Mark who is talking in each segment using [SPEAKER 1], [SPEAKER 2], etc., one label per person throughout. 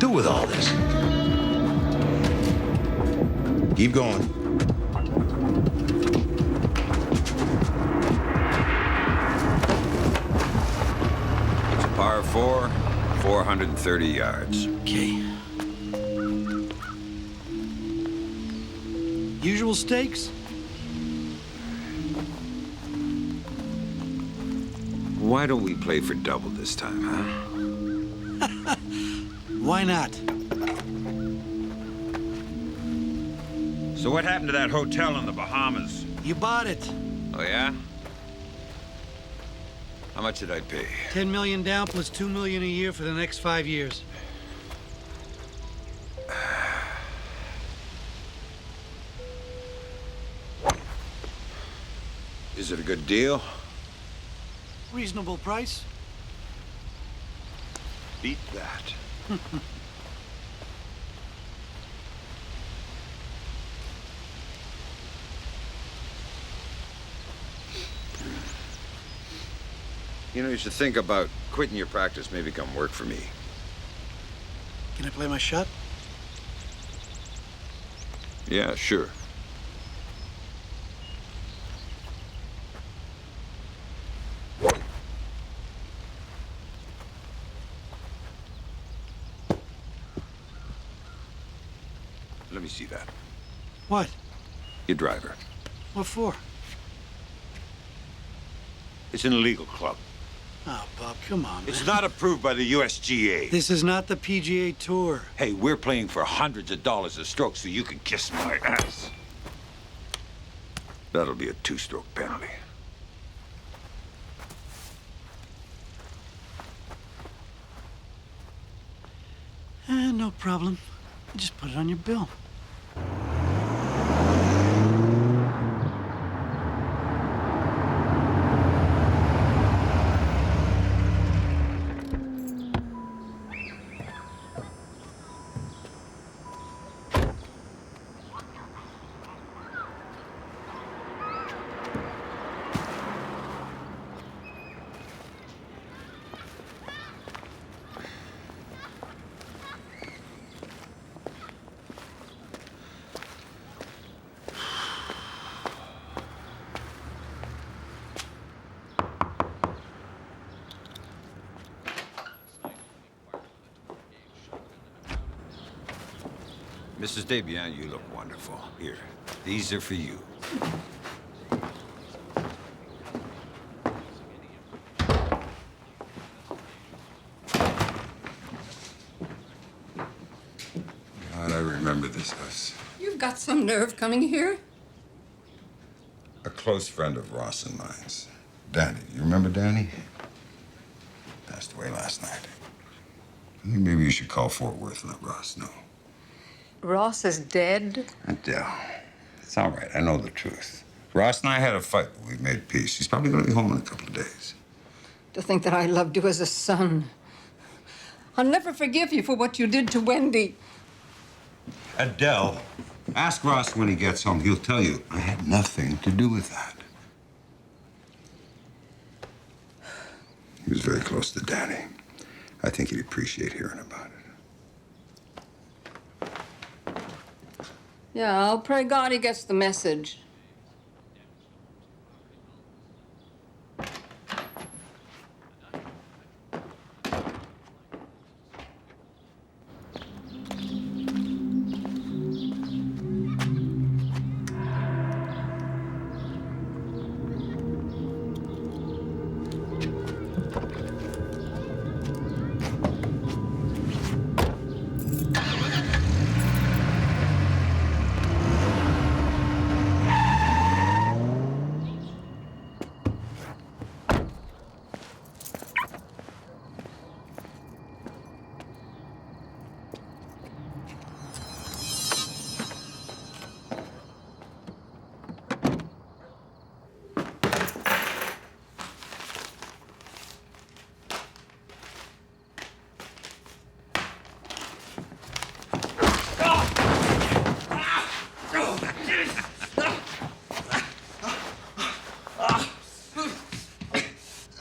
[SPEAKER 1] do with all this? Keep going.
[SPEAKER 2] It's a par 4, 430 yards.
[SPEAKER 3] Okay. Usual stakes?
[SPEAKER 2] Why don't we play for double this time, huh?
[SPEAKER 3] Why not?
[SPEAKER 2] So what happened to that hotel in the Bahamas?
[SPEAKER 3] You bought it.
[SPEAKER 2] Oh, yeah? How much did I pay?
[SPEAKER 3] 10 million down plus 2 million a year for the next 5 years.
[SPEAKER 2] Is it a good deal?
[SPEAKER 3] Reasonable price.
[SPEAKER 2] Beat that. You know, you should think about quitting your practice, maybe come work for me.
[SPEAKER 3] Can I play my shot?
[SPEAKER 2] Yeah, sure. Let me see that.
[SPEAKER 3] What?
[SPEAKER 2] Your driver.
[SPEAKER 3] What for?
[SPEAKER 2] It's an illegal club.
[SPEAKER 3] Oh, Bob, come on, man.
[SPEAKER 2] It's not approved by the USGA.
[SPEAKER 3] This is not the PGA Tour.
[SPEAKER 2] Hey, we're playing for hundreds of dollars a stroke, so you can kiss my ass. That'll be a 2-stroke penalty.
[SPEAKER 3] No problem. Just put it on your bill.
[SPEAKER 2] Mrs. Debian, you look wonderful. Here, these are for you. God, I remember this house.
[SPEAKER 4] You've got some nerve coming here.
[SPEAKER 2] A close friend of Ross and mine's. Danny. You remember Danny? Passed away last night. I think maybe you should call Fort Worth and let Ross know.
[SPEAKER 4] Ross is dead.
[SPEAKER 2] Adele, it's all right. I know the truth. Ross and I had a fight, but we made peace. He's probably going to be home in a couple of days.
[SPEAKER 4] To think that I loved you as a son. I'll never forgive you for what you did to Wendy.
[SPEAKER 2] Adele, ask Ross when he gets home. He'll tell you I had nothing to do with that. He was very close to Danny. I think he'd appreciate hearing about it.
[SPEAKER 4] Yeah, I'll pray God he gets the message.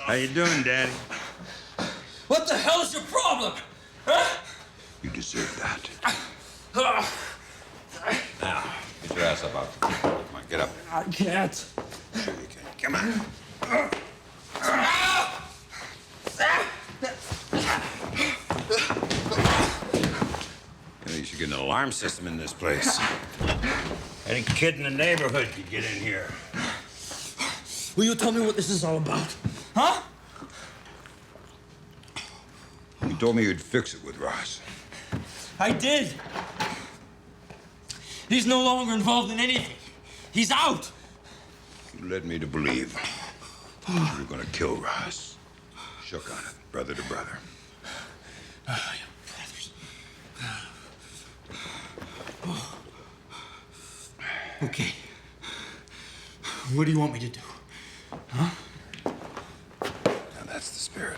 [SPEAKER 2] How you doing, Daddy?
[SPEAKER 5] What the hell's your problem? Huh?
[SPEAKER 2] You deserve ass up out the floor. Come on, get up.
[SPEAKER 3] I can't.
[SPEAKER 2] Sure you can. Come on. You know, you should get an alarm system in this place. Any kid in the neighborhood could get in here.
[SPEAKER 3] Will you tell me what this is all about? Huh?
[SPEAKER 2] You told me you'd fix it with Ross.
[SPEAKER 3] I did. He's no longer involved in anything. He's out.
[SPEAKER 2] You led me to believe you were gonna kill Ross. Shook on it, brother to brother.
[SPEAKER 3] Brothers. Okay. What do you want me to do? Huh?
[SPEAKER 2] Now that's the spirit.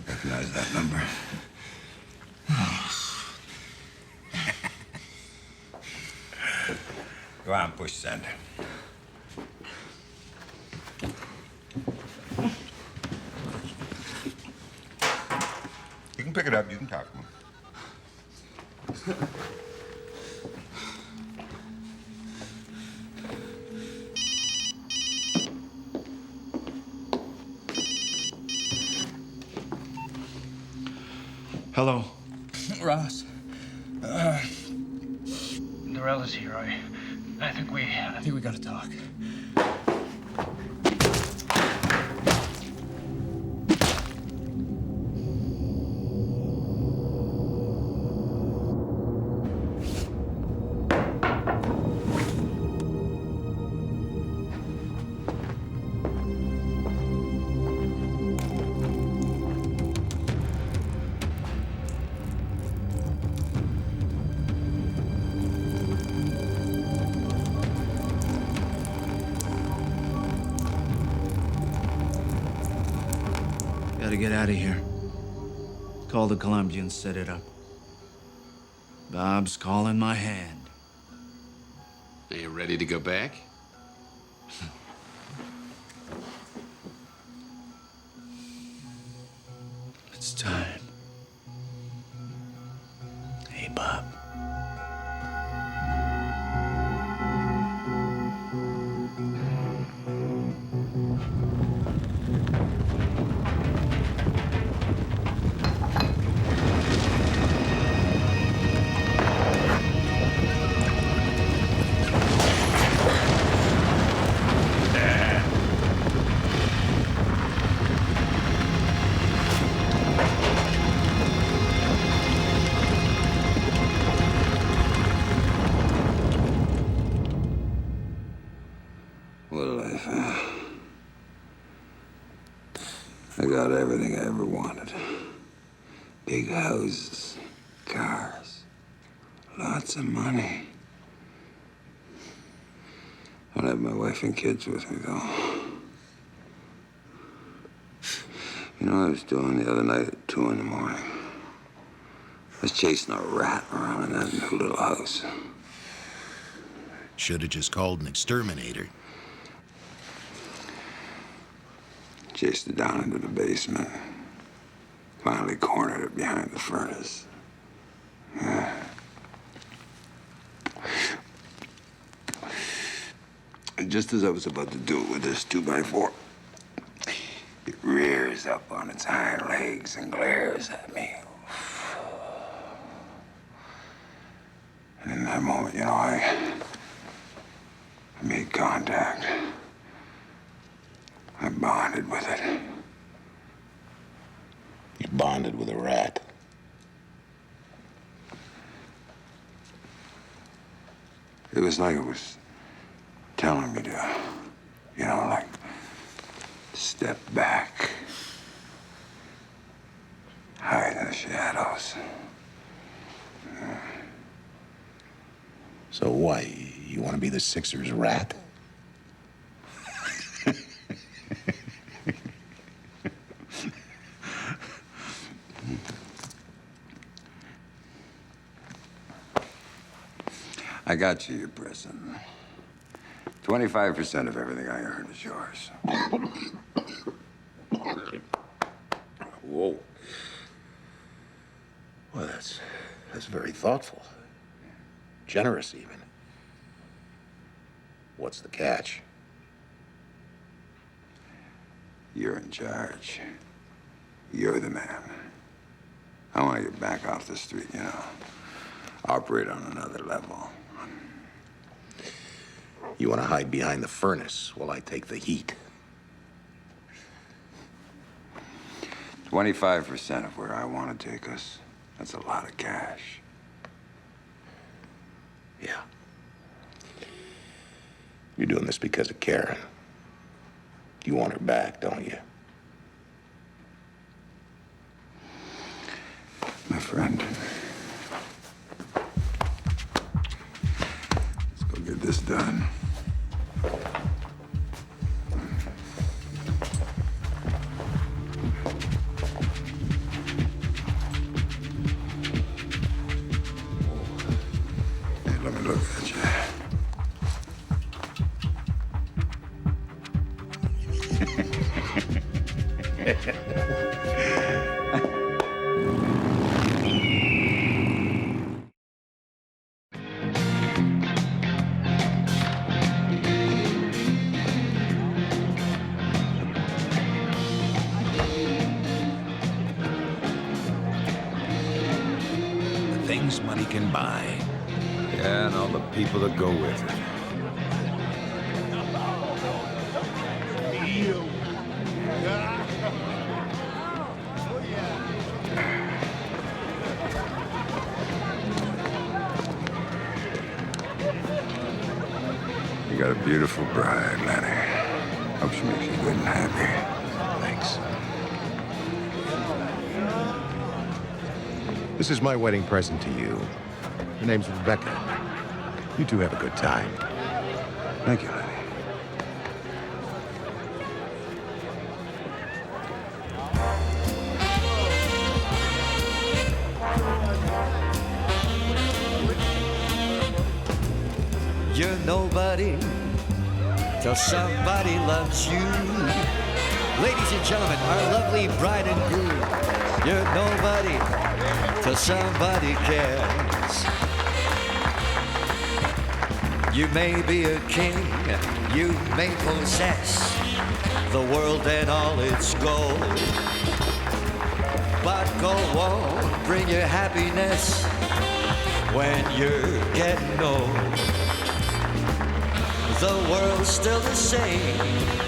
[SPEAKER 2] Recognize that number? Go on, push send. You can pick it up, you can talk to him.
[SPEAKER 5] Hello.
[SPEAKER 3] Ross. Durelle is here. I think we gotta talk.
[SPEAKER 5] Gotta get out of here. Call the Colombians, set it up. Bob's calling my hand.
[SPEAKER 6] Are you ready to go back?
[SPEAKER 5] It's time. Hey, Bob.
[SPEAKER 2] What a life, huh? I got everything I ever wanted. Big houses, cars, lots of money. I don't have my wife and kids with me, though. You know what I was doing the other night at 2 in the morning? I was chasing a rat around in that new little house.
[SPEAKER 1] Should have just called an exterminator.
[SPEAKER 2] Chased it down into the basement. Finally cornered it behind the furnace. And just as I was about to do it with this 2x4, it rears up on its hind legs and glares at me. And in that moment, you know, I made contact. I bonded with it.
[SPEAKER 1] You bonded with a rat.
[SPEAKER 2] It was like it was telling me to, you know, like, step back, hide in the shadows.
[SPEAKER 1] So why? You want to be the Sixers' rat?
[SPEAKER 2] I got you your present. 25% of everything I earned is yours.
[SPEAKER 1] Whoa. Well, that's very thoughtful. Generous, even. What's the catch?
[SPEAKER 2] You're in charge. You're the man. I want you back off the street, you know. Operate on another level.
[SPEAKER 1] You want to hide behind the furnace while I take the heat?
[SPEAKER 2] 25% of where I want to take us. That's a lot of cash.
[SPEAKER 1] Yeah. You're doing this because of Karen. You want her back, don't you?
[SPEAKER 2] My friend. Let's go get this done. Hey, let me look at you.
[SPEAKER 1] The things money can buy.
[SPEAKER 2] Yeah, and all the people that go with it. You got a beautiful bride, Lenny. Hope she makes you good and happy.
[SPEAKER 1] Thanks. This is my wedding present to you. Her name's Rebecca. You two have a good time.
[SPEAKER 2] Thank you, Lenny.
[SPEAKER 5] You're nobody till somebody loves you. Ladies and gentlemen, our lovely bride and groom. You're nobody till somebody cares. You may be a king, you may possess the world and all its gold, but gold won't bring you happiness when you're getting old. The world's still the same,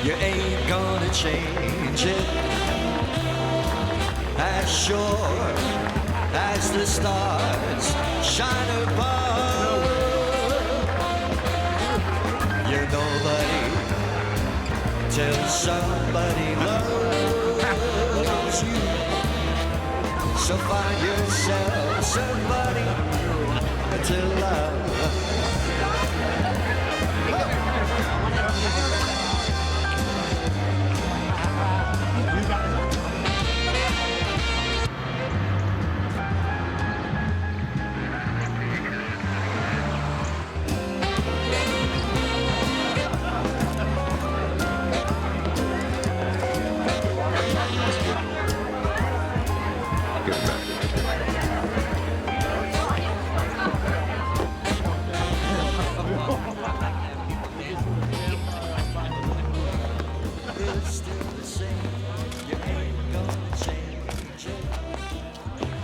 [SPEAKER 5] you ain't gonna change it. As sure as the stars shine above, you're nobody till somebody loves you. So find yourself somebody to love.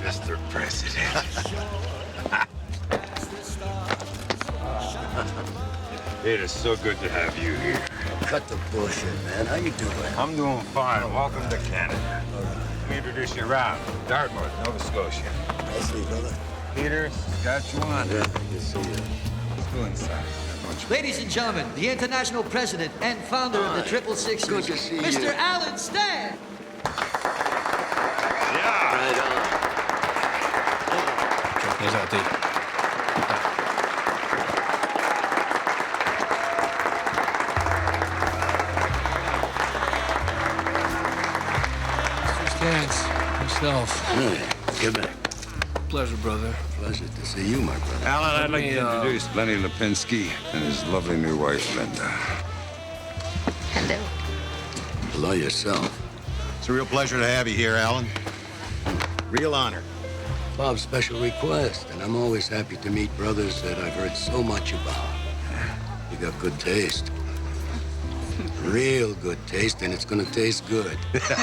[SPEAKER 2] Mr. President. It is so good to have you here.
[SPEAKER 7] Cut the bullshit, man. How you doing?
[SPEAKER 2] I'm doing fine. Welcome to Canada. Let me introduce you around. Dartmouth, Nova Scotia.
[SPEAKER 7] Nice to meet you, brother.
[SPEAKER 2] Peter, Saskatchewan.
[SPEAKER 7] Yeah, good to see you.
[SPEAKER 2] Let's go inside.
[SPEAKER 5] Ladies and gentlemen, the international president and founder of the Triple Sixers,
[SPEAKER 7] Good to see you.
[SPEAKER 5] Mr. Alan Stan.
[SPEAKER 7] Right on.
[SPEAKER 6] Here's our tea.
[SPEAKER 8] Yourself.
[SPEAKER 7] Hey, get back.
[SPEAKER 8] Pleasure, brother.
[SPEAKER 7] Pleasure to see you, my brother.
[SPEAKER 2] Alan, I'd like
[SPEAKER 8] me,
[SPEAKER 2] to introduce Lenny Lipinski and his lovely new wife, Linda.
[SPEAKER 4] Hello.
[SPEAKER 7] Hello yourself.
[SPEAKER 1] It's a real pleasure to have you here, Alan. Real honor.
[SPEAKER 7] Bob's special request, and I'm always happy to meet brothers that I've heard so much about. You got good taste. Real good taste, and it's gonna taste good.
[SPEAKER 9] C'est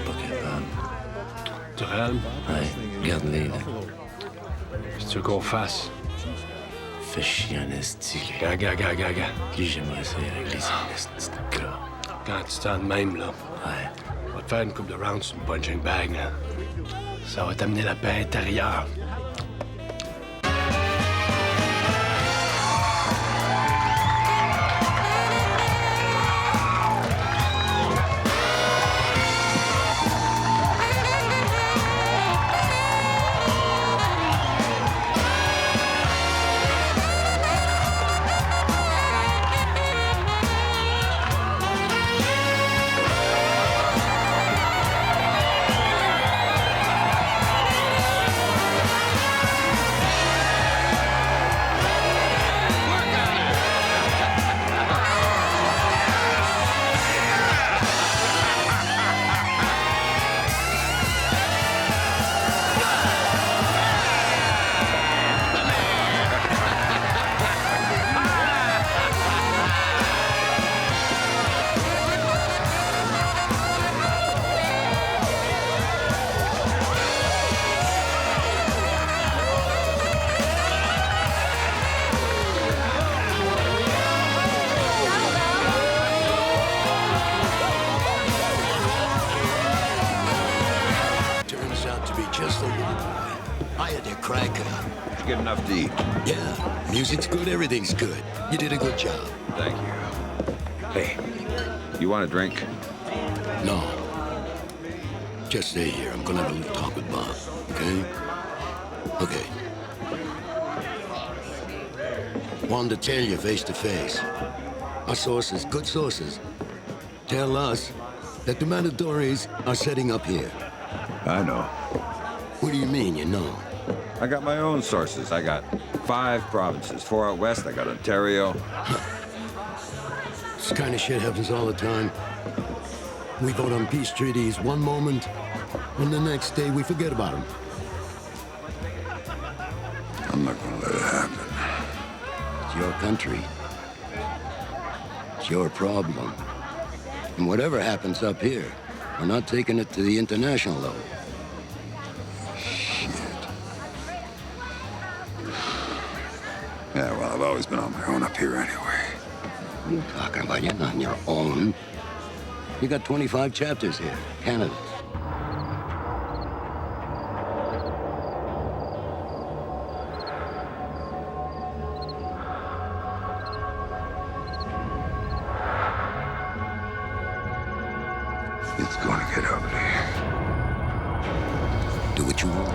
[SPEAKER 9] pas quel Bob?
[SPEAKER 8] Durelle,
[SPEAKER 9] Ouais, garde-les, là.
[SPEAKER 8] qu'est-ce que tu veux qu'on fasse?
[SPEAKER 9] Fais chier en esti.
[SPEAKER 8] Gaga.
[SPEAKER 9] Qui j'aimerais ça régler ces esti de gars.
[SPEAKER 8] Quand tu t'en de même, là,
[SPEAKER 9] Ouais.
[SPEAKER 8] on va te faire une coupe de rounds sur une punching bag, là. Ça va t'amener la paix intérieure.
[SPEAKER 7] Turns out to be just a little boy. I had to crack up.
[SPEAKER 2] Did you get enough to eat?
[SPEAKER 7] Yeah, music's good, everything's good. You did a good job.
[SPEAKER 2] Thank you. Hey, you want a drink?
[SPEAKER 7] No. Just stay here. I'm gonna have a little talk with Bob, okay? Okay. Wanted to tell you face to face. Our sources, good sources, tell us that the Matadores are setting up here.
[SPEAKER 2] I know.
[SPEAKER 7] What do you mean, you know?
[SPEAKER 2] I got my own sources. I got 5 provinces. 4 out west. I got Ontario.
[SPEAKER 7] This kind of shit happens all the time. We vote on peace treaties one moment, and the next day we forget about them.
[SPEAKER 2] I'm not gonna let it happen.
[SPEAKER 7] It's your country. It's your problem. And whatever happens up here, we're not taking it to the international level.
[SPEAKER 2] Shit. Yeah, well, I've always been on my own up here anyway.
[SPEAKER 7] What are you talking about? You're not on your own. You got 25 chapters here, Canada.
[SPEAKER 2] It's gonna get ugly.
[SPEAKER 7] Do what you want.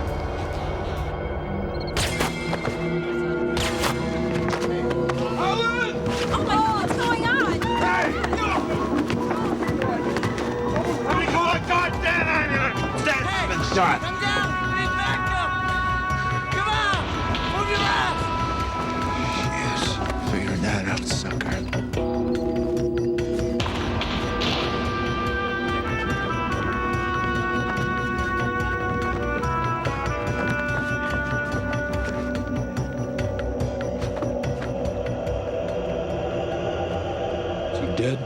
[SPEAKER 1] Shot.
[SPEAKER 10] Come down! Big backup! Come on! Move your ass!
[SPEAKER 1] Yes, figuring that out, sucker.
[SPEAKER 8] Is he dead?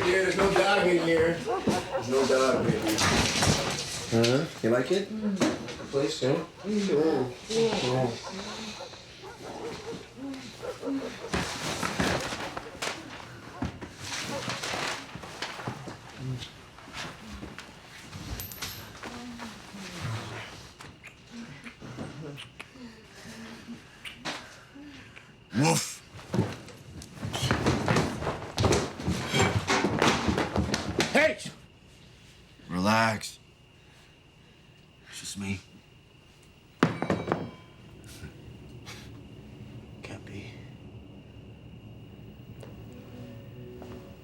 [SPEAKER 3] There's no dog in here. There's no dog, baby. Huh? You like it? The place, yeah? Oh.
[SPEAKER 1] Woof.
[SPEAKER 3] Hey!
[SPEAKER 1] Relax. It's just me. Can't be.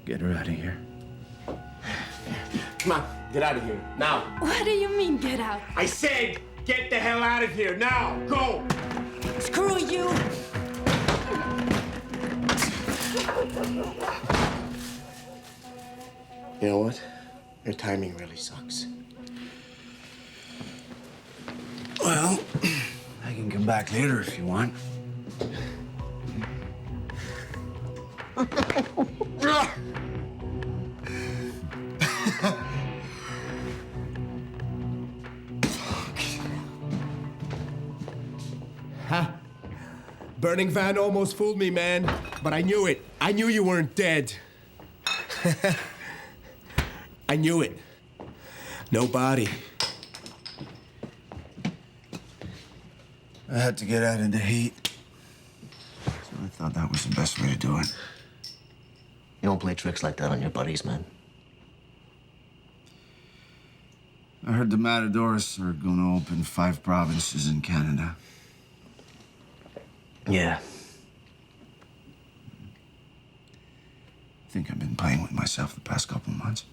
[SPEAKER 1] Get her out of here.
[SPEAKER 3] Come on, get out of here. Now.
[SPEAKER 11] What do you mean, get out?
[SPEAKER 3] I said, Get the hell out of here, now! Go!
[SPEAKER 10] Screw you!
[SPEAKER 3] You know what? Your timing really sucks.
[SPEAKER 9] Well, I can come back later if you want.
[SPEAKER 3] Huh? Burning van almost fooled me, man. But I knew it. I knew you weren't dead. I knew it. No body.
[SPEAKER 9] I had to get out of the heat. So I thought that was the best way to do it.
[SPEAKER 11] You don't play tricks like that on your buddies, man.
[SPEAKER 9] I heard the Matadors are gonna open 5 provinces in Canada.
[SPEAKER 11] Yeah.
[SPEAKER 9] I think I've been playing with myself the past couple of months.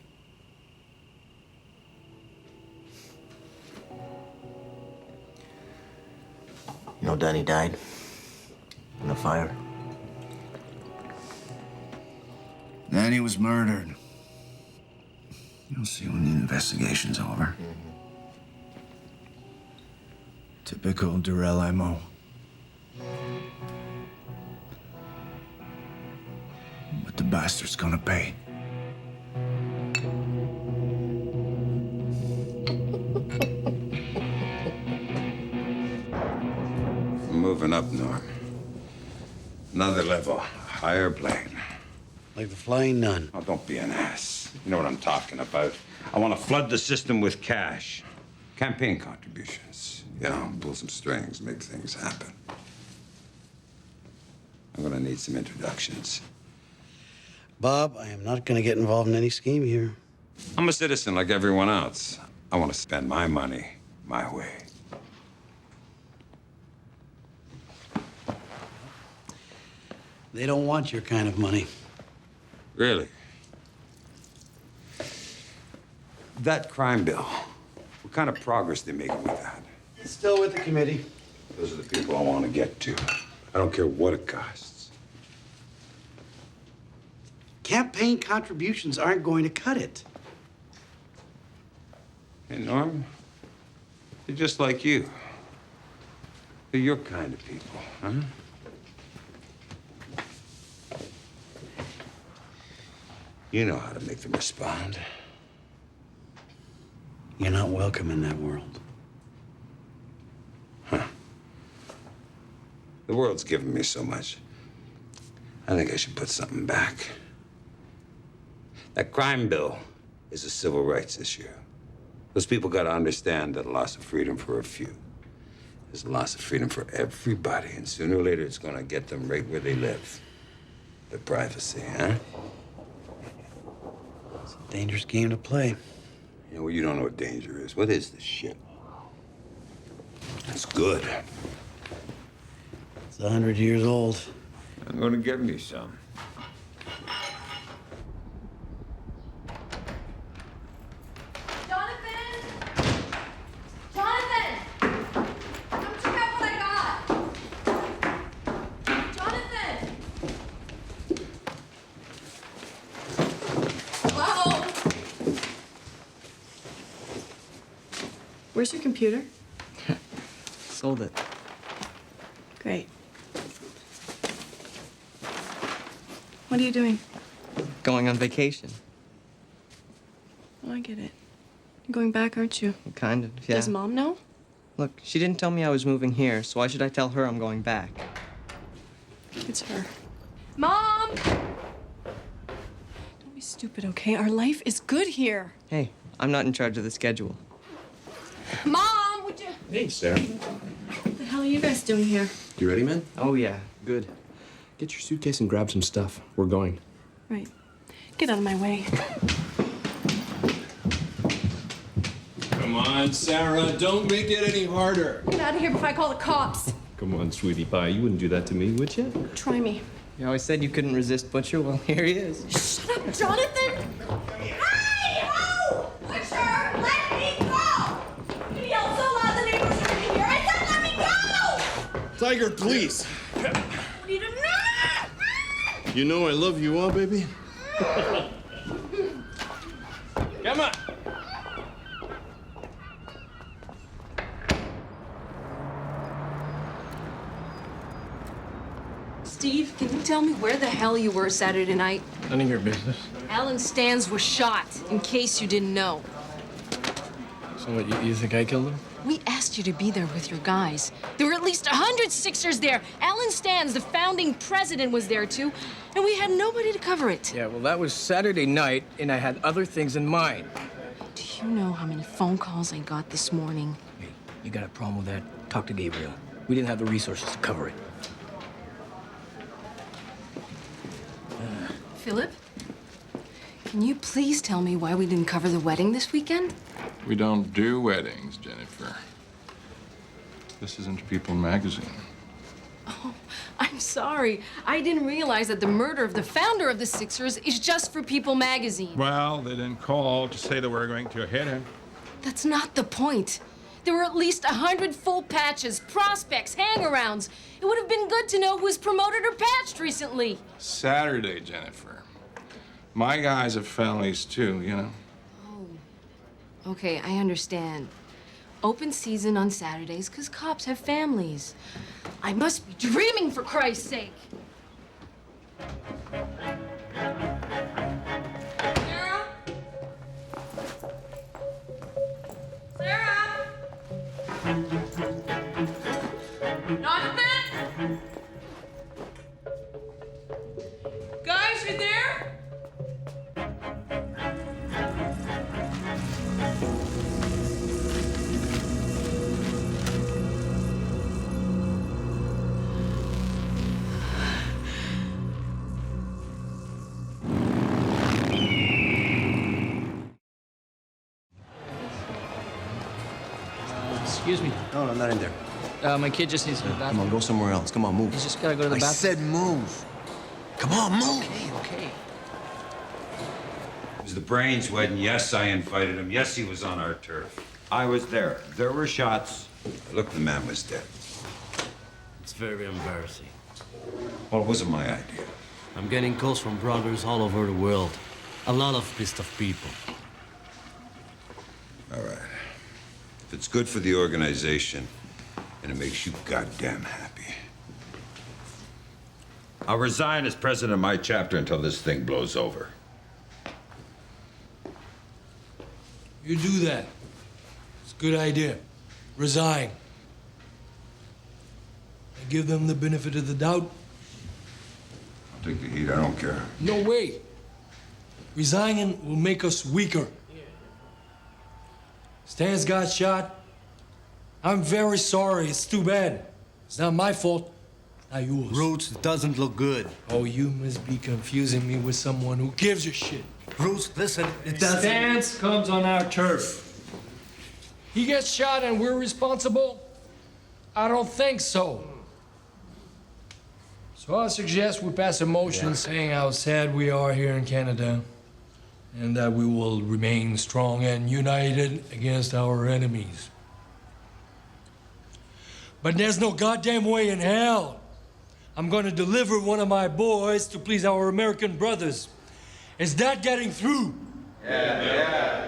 [SPEAKER 11] You know Danny died in the fire.
[SPEAKER 9] Danny was murdered. You'll see when the investigation's over. Typical Durelle MO. But the bastard's gonna pay.
[SPEAKER 2] Moving up, Norm. Another level, higher plane.
[SPEAKER 8] Like the Flying Nun.
[SPEAKER 2] Oh, don't be an ass. You know what I'm talking about. I want to flood the system with cash. Campaign contributions. You know, pull some strings, make things happen. I'm gonna need some introductions.
[SPEAKER 8] Bob, I am not going to get involved in any scheme here.
[SPEAKER 2] I'm a citizen like everyone else. I want to spend my money my way.
[SPEAKER 8] They don't want your kind of money.
[SPEAKER 2] Really? That crime bill, what kind of progress they making with that?
[SPEAKER 8] It's still with the committee.
[SPEAKER 2] Those are the people I want to get to. I don't care what it costs.
[SPEAKER 8] Campaign contributions aren't going to cut it.
[SPEAKER 2] Hey, Norm, they're just like you. They're your kind of people, huh? You know how to make them respond.
[SPEAKER 8] You're not welcome in that world.
[SPEAKER 2] Huh. The world's given me so much. I think I should put something back. That crime bill is a civil rights issue. Those people got to understand that a loss of freedom for a few is a loss of freedom for everybody, and sooner or later it's going to get them right where they live. Their privacy, huh?
[SPEAKER 8] It's a dangerous game to play.
[SPEAKER 2] You know, well, you don't know what danger is. What is this shit? It's good.
[SPEAKER 8] It's 100 years old.
[SPEAKER 2] I'm going to get me some.
[SPEAKER 12] Where's your computer?
[SPEAKER 13] Sold it.
[SPEAKER 12] Great. What are you doing?
[SPEAKER 13] Going on vacation.
[SPEAKER 12] Oh, I get it. You're going back, aren't you?
[SPEAKER 13] Kind of, yeah.
[SPEAKER 12] Does Mom know?
[SPEAKER 13] Look, she didn't tell me I was moving here, so why should I tell her I'm going back?
[SPEAKER 12] It's her. Mom! Don't be stupid, okay? Our life is good here.
[SPEAKER 13] Hey, I'm not in charge of the schedule.
[SPEAKER 12] Mom, would you...
[SPEAKER 14] Hey, Sarah.
[SPEAKER 12] What the hell are you guys doing here?
[SPEAKER 14] You ready, man?
[SPEAKER 13] Oh, yeah. Good.
[SPEAKER 14] Get your suitcase and grab some stuff. We're going.
[SPEAKER 12] Right. Get out of my way.
[SPEAKER 14] Come on, Sarah. Don't make it any harder.
[SPEAKER 12] Get out of here before I call the cops.
[SPEAKER 14] Come on, sweetie pie. You wouldn't do that to me, would you?
[SPEAKER 12] Try me.
[SPEAKER 13] You always said you couldn't resist Butcher. Well, here he is.
[SPEAKER 12] Shut up, Jonathan! Hey, ho! Butcher, let me go! You yell so loud the neighbors are
[SPEAKER 9] Tiger, please.
[SPEAKER 10] What are you doing?
[SPEAKER 9] You know I love you, huh, baby?
[SPEAKER 14] Come on.
[SPEAKER 15] Steve, can you tell me where the hell you were Saturday night?
[SPEAKER 8] None of your business.
[SPEAKER 15] Alan Stans was shot, in case you didn't know.
[SPEAKER 8] So what, you think I killed him?
[SPEAKER 15] We asked you to be there with your guys. There were at least 100 Sixers there. Alan Stans, the founding president, was there too, and we had nobody to cover it.
[SPEAKER 8] Yeah, well, that was Saturday night, and I had other things in mind.
[SPEAKER 15] Do you know how many phone calls I got this morning?
[SPEAKER 8] Hey, you got a problem with that? Talk to Gabriel. We didn't have the resources to cover it.
[SPEAKER 15] Philip, can you please tell me why we didn't cover the wedding this weekend?
[SPEAKER 14] We don't do weddings, Jennifer. This isn't People magazine.
[SPEAKER 15] Oh, I'm sorry. I didn't realize that the murder of the founder of the Sixers is just for People magazine.
[SPEAKER 14] Well, they didn't call to say that we're going to hit him.
[SPEAKER 15] That's not the point. There were at least 100 full patches, prospects, hang-arounds. It would have been good to know who was promoted or patched recently.
[SPEAKER 14] Saturday, Jennifer. My guys have families too, you know.
[SPEAKER 15] Oh, okay, I understand. Open season on Saturdays because cops have families. I must be dreaming, for Christ's sake. Sarah? Sarah? Jonathan? Guys, you there?
[SPEAKER 8] Excuse me.
[SPEAKER 11] No, I'm not in there.
[SPEAKER 8] My kid just needs to go to the bathroom.
[SPEAKER 11] Come on, go somewhere else. Come on, move.
[SPEAKER 8] He's just gotta go to the bathroom.
[SPEAKER 11] I said move. Come on, move.
[SPEAKER 8] Okay.
[SPEAKER 2] It was the Brains wedding. Yes, I invited him. Yes, he was on our turf. I was there. There were shots. Look, the man was dead.
[SPEAKER 16] It's very embarrassing.
[SPEAKER 2] Well, it wasn't my idea.
[SPEAKER 16] I'm getting calls from brothers all over the world. A lot of pissed off people.
[SPEAKER 2] All right. If it's good for the organization and it makes you goddamn happy, I'll resign as president of my chapter until this thing blows over.
[SPEAKER 17] You do that. It's a good idea. Resign. I give them the benefit of the doubt.
[SPEAKER 2] I'll take the heat. I don't care.
[SPEAKER 17] No way. Resigning will make us weaker. Stans got shot. I'm very sorry. It's too bad. It's not my fault. Not yours.
[SPEAKER 16] Roots, it doesn't look good.
[SPEAKER 17] Oh, you must be confusing me with someone who gives a shit.
[SPEAKER 16] Roots, listen, it doesn't...
[SPEAKER 17] Stans comes on our turf. He gets shot and we're responsible? I don't think so. So I suggest we pass a motion saying how sad we are here in Canada and that we will remain strong and united against our enemies. But there's no goddamn way in hell I'm gonna deliver one of my boys to please our American brothers. Is that getting through?
[SPEAKER 2] Yeah.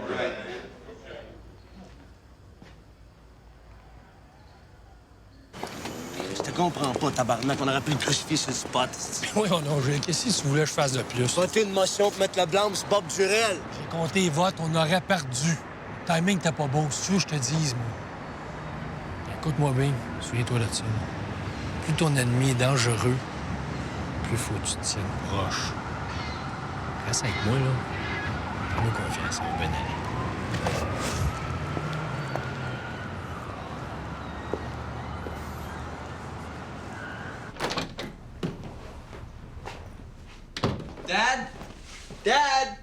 [SPEAKER 2] Right.
[SPEAKER 16] Je te comprends pas, tabarnak. On aurait pu le crucifier sur le spot.
[SPEAKER 17] Oui, non, qu'est-ce que tu voulais que je fasse de plus?
[SPEAKER 16] Voter une motion pour mettre le blâme sur Bob Durelle.
[SPEAKER 17] J'ai compté les votes, on aurait perdu. Le timing t'es pas bon, c'est sûr que je te dise, moi. Écoute-moi bien, souviens-toi de ça. Plus ton ennemi est dangereux, plus faut que tu te tiennes proche. Reste avec moi, là. Fais-moi confiance, ça va bien aller.
[SPEAKER 13] Dad? Dad?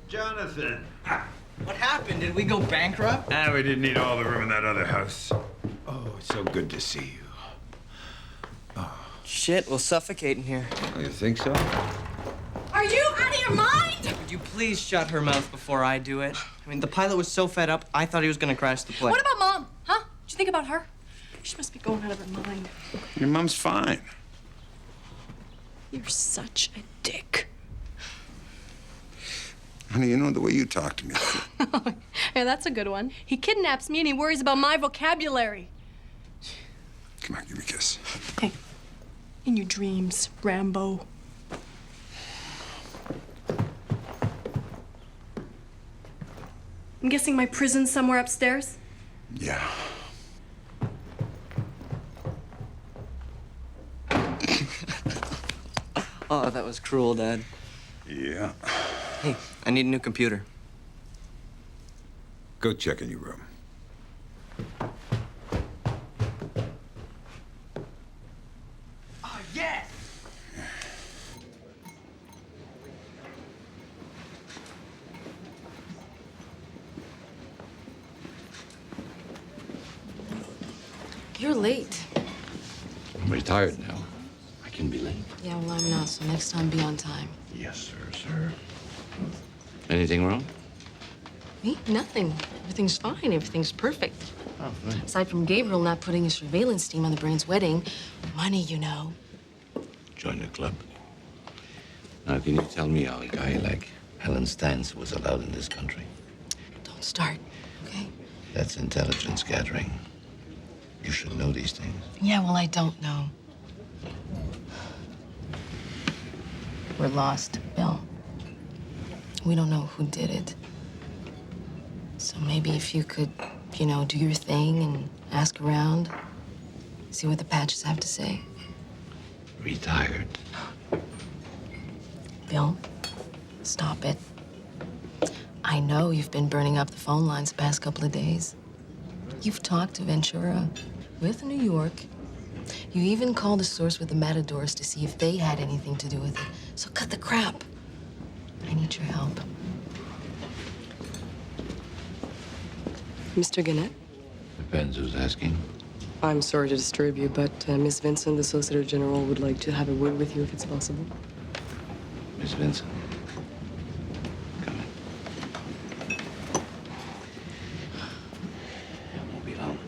[SPEAKER 2] Jonathan.
[SPEAKER 13] What happened? Did we go bankrupt?
[SPEAKER 2] Ah, we didn't need all the room in that other house. Oh, it's so good to see you.
[SPEAKER 13] Shit, we'll suffocate in here.
[SPEAKER 2] Oh, you think so?
[SPEAKER 15] Are you out of your mind?
[SPEAKER 13] Would you please shut her mouth before I do it? I mean, the pilot was so fed up, I thought he was gonna crash the plane.
[SPEAKER 15] What about Mom? Huh? Did you think about her?
[SPEAKER 12] She must be going out of her mind.
[SPEAKER 2] Your mom's fine.
[SPEAKER 12] You're such a dick.
[SPEAKER 2] Honey, you know the way you talk to me.
[SPEAKER 12] Yeah, that's a good one. He kidnaps me and he worries about my vocabulary.
[SPEAKER 2] Come on, give me a kiss.
[SPEAKER 12] Hey, in your dreams, Rambo. I'm guessing my prison's somewhere upstairs?
[SPEAKER 2] Yeah.
[SPEAKER 13] Oh, that was cruel, Dad.
[SPEAKER 2] Yeah.
[SPEAKER 13] Hey, I need a new computer.
[SPEAKER 2] Go check in your room.
[SPEAKER 10] Oh, yes!
[SPEAKER 15] You're late.
[SPEAKER 6] I'm retired now. I can be late.
[SPEAKER 15] Yeah, well, I'm not, so next time be on time.
[SPEAKER 6] Yes, sir. Anything wrong?
[SPEAKER 15] Me? Nothing. Everything's fine. Everything's perfect.
[SPEAKER 6] Oh, right.
[SPEAKER 15] Aside from Gabriel not putting a surveillance team on the Brain's wedding. Money, you know.
[SPEAKER 6] Join the club. Now, can you tell me how a guy like Helen Stantz was allowed in this country?
[SPEAKER 15] Don't start, okay?
[SPEAKER 6] That's intelligence gathering. You should know these things.
[SPEAKER 15] Yeah, well, I don't know. We're lost, Bill. We don't know who did it. So maybe if you could, you know, do your thing and ask around, see what the patches have to say.
[SPEAKER 6] Retired.
[SPEAKER 15] Bill, stop it. I know you've been burning up the phone lines the past couple of days. You've talked to Ventura with New York. You even called the source with the Matadors to see if they had anything to do with it. So cut the crap. I need your help.
[SPEAKER 18] Mr. Gannett?
[SPEAKER 6] Depends who's asking.
[SPEAKER 18] I'm sorry to disturb you, but Miss Vincent, the Solicitor General, would like to have a word with you if it's possible.
[SPEAKER 6] Miss Vincent. It won't be long.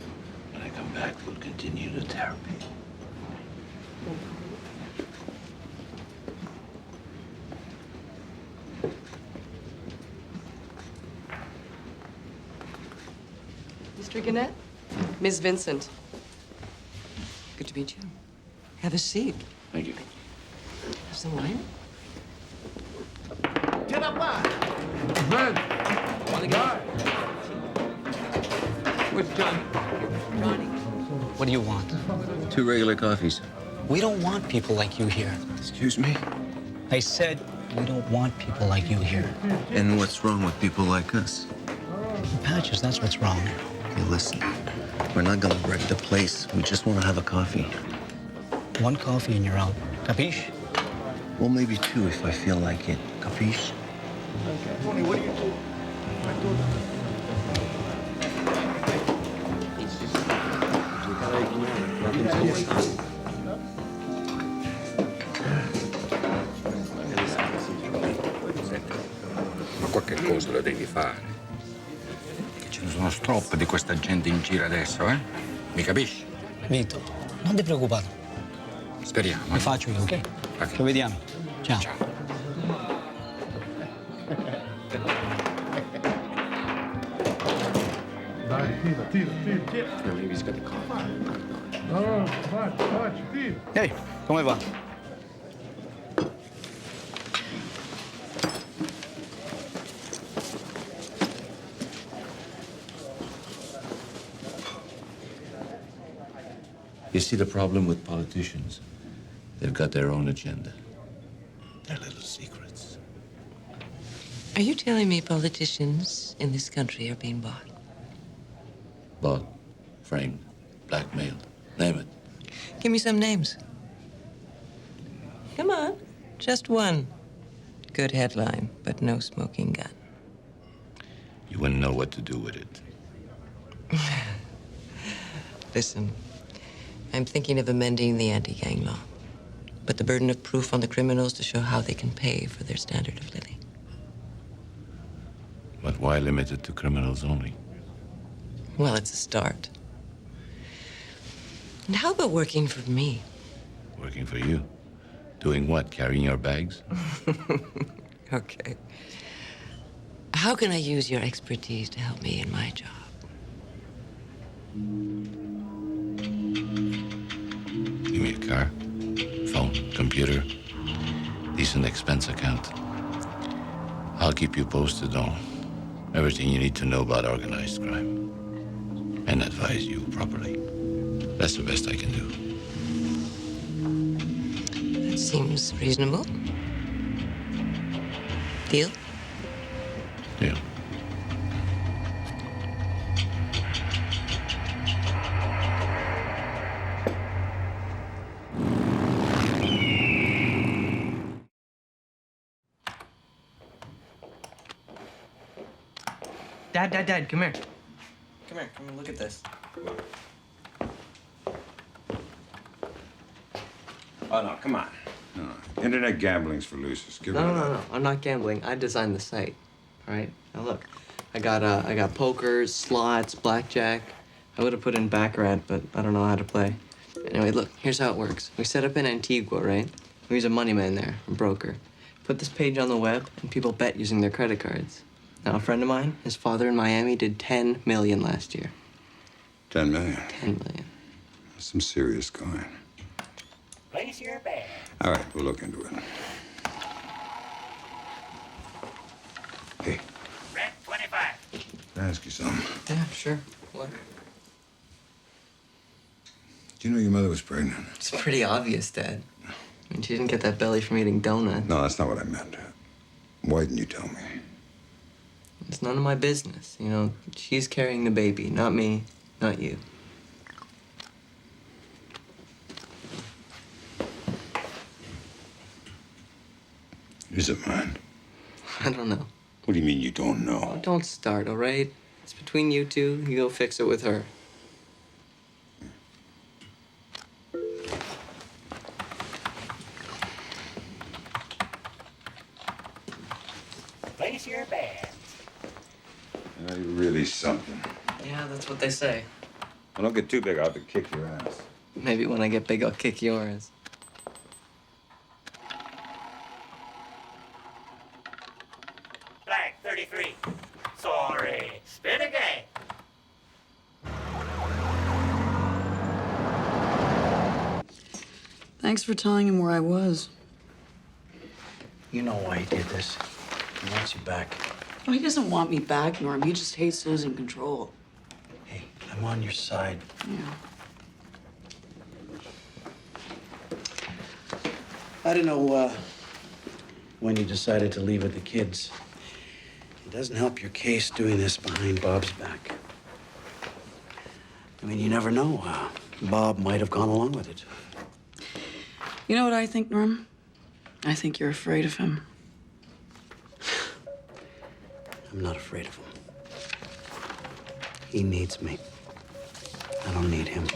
[SPEAKER 6] When I come back, we'll continue the therapy.
[SPEAKER 18] Mr. Gannett? Miss Vincent. Good to meet you. Have a seat.
[SPEAKER 6] Thank you.
[SPEAKER 18] Have some wine?
[SPEAKER 10] Get up, man!
[SPEAKER 19] Where's Johnny?
[SPEAKER 20] What do you want?
[SPEAKER 19] 2 regular coffees.
[SPEAKER 20] We don't want people like you here.
[SPEAKER 19] Excuse me?
[SPEAKER 20] I said we don't want people like you here.
[SPEAKER 19] And what's wrong with people like us?
[SPEAKER 20] Patches, that's what's wrong.
[SPEAKER 19] Hey, listen. We're not gonna wreck the place. We just want to have a coffee.
[SPEAKER 20] 1 coffee and you're out. Capiche?
[SPEAKER 19] Well, maybe 2 if I feel like it. Capiche?
[SPEAKER 10] Tony, what do you do?
[SPEAKER 21] Ma qualche cosa lo devi fare. Che ce ne sono troppe di questa gente in giro adesso, eh? Mi capisci?
[SPEAKER 20] Vito, non ti preoccupare.
[SPEAKER 21] Speriamo.
[SPEAKER 20] Lo faccio io, ok?
[SPEAKER 21] Ok.
[SPEAKER 20] Ci vediamo. Ciao.
[SPEAKER 10] Dai, tira.
[SPEAKER 6] Maybe he's got the car.
[SPEAKER 10] No, facci, tira.
[SPEAKER 20] Ehi, come va?
[SPEAKER 6] You see the problem with politicians? They've got their own agenda. Their little secrets.
[SPEAKER 22] Are you telling me politicians in this country are being bought?
[SPEAKER 6] Bought, framed, blackmailed, name it.
[SPEAKER 22] Give me some names. Come on, just one. Good headline, but no smoking gun.
[SPEAKER 6] You wouldn't know what to do with it.
[SPEAKER 22] Listen, I'm thinking of amending the anti-gang law. Put the burden of proof on the criminals to show how they can pay for their standard of living.
[SPEAKER 6] But why limit it to criminals only?
[SPEAKER 22] Well, it's a start. And how about working for me?
[SPEAKER 6] Working for you? Doing what? Carrying your bags?
[SPEAKER 22] Okay. How can I use your expertise to help me in my job?
[SPEAKER 6] Give me a car, phone, computer, decent expense account. I'll keep you posted on everything you need to know about organized crime and advise you properly. That's the best I can do.
[SPEAKER 22] That seems reasonable. Deal?
[SPEAKER 6] Deal.
[SPEAKER 13] Dad, come here. Come here, look at this.
[SPEAKER 2] Oh, no, come on. No. Internet gambling's for losers. Give it
[SPEAKER 13] No. I'm not gambling. I designed the site. All right? Now look, I got poker, slots, blackjack. I would have put in baccarat, but I don't know how to play. Anyway, look, here's how it works. We set up in Antigua, right? We use a money man there, a broker. Put this page on the web, and people bet using their credit cards. Now, a friend of mine, his father in Miami did 10 million last year.
[SPEAKER 2] 10 million.
[SPEAKER 13] 10 million.
[SPEAKER 2] That's some serious coin.
[SPEAKER 10] Place your bet.
[SPEAKER 2] All right, we'll look into it. Hey.
[SPEAKER 10] Rent 25.
[SPEAKER 2] Can I ask you something?
[SPEAKER 13] Yeah, sure. What?
[SPEAKER 2] Do you know your mother was pregnant?
[SPEAKER 13] It's pretty obvious, Dad. I mean, she didn't get that belly from eating donuts.
[SPEAKER 2] No, that's not what I meant. Why didn't you tell me?
[SPEAKER 13] It's none of my business. You know, she's carrying the baby, not me, not you.
[SPEAKER 2] Is it mine?
[SPEAKER 13] I don't know.
[SPEAKER 2] What do you mean you don't know?
[SPEAKER 13] Oh, don't start, all right? It's between you two. You go fix it with her.
[SPEAKER 10] Place your bet.
[SPEAKER 2] You're really something.
[SPEAKER 13] Yeah, that's what they say.
[SPEAKER 2] Well, don't get too big. I'll have to kick your ass.
[SPEAKER 13] Maybe when I get big, I'll kick yours.
[SPEAKER 10] Flag 33. Sorry. Spin again.
[SPEAKER 4] Thanks for telling him where I was.
[SPEAKER 20] You know why he did this. He wants you back.
[SPEAKER 4] Oh, he doesn't want me back, Norm. He just hates losing control.
[SPEAKER 20] Hey, I'm on your side.
[SPEAKER 4] Yeah.
[SPEAKER 20] I don't know when you decided to leave with the kids. It doesn't help your case doing this behind Bob's back. I mean, you never know. Bob might have gone along with it.
[SPEAKER 4] You know what I think, Norm? I think you're afraid of him.
[SPEAKER 20] I'm not afraid of him. He needs me. I don't need him.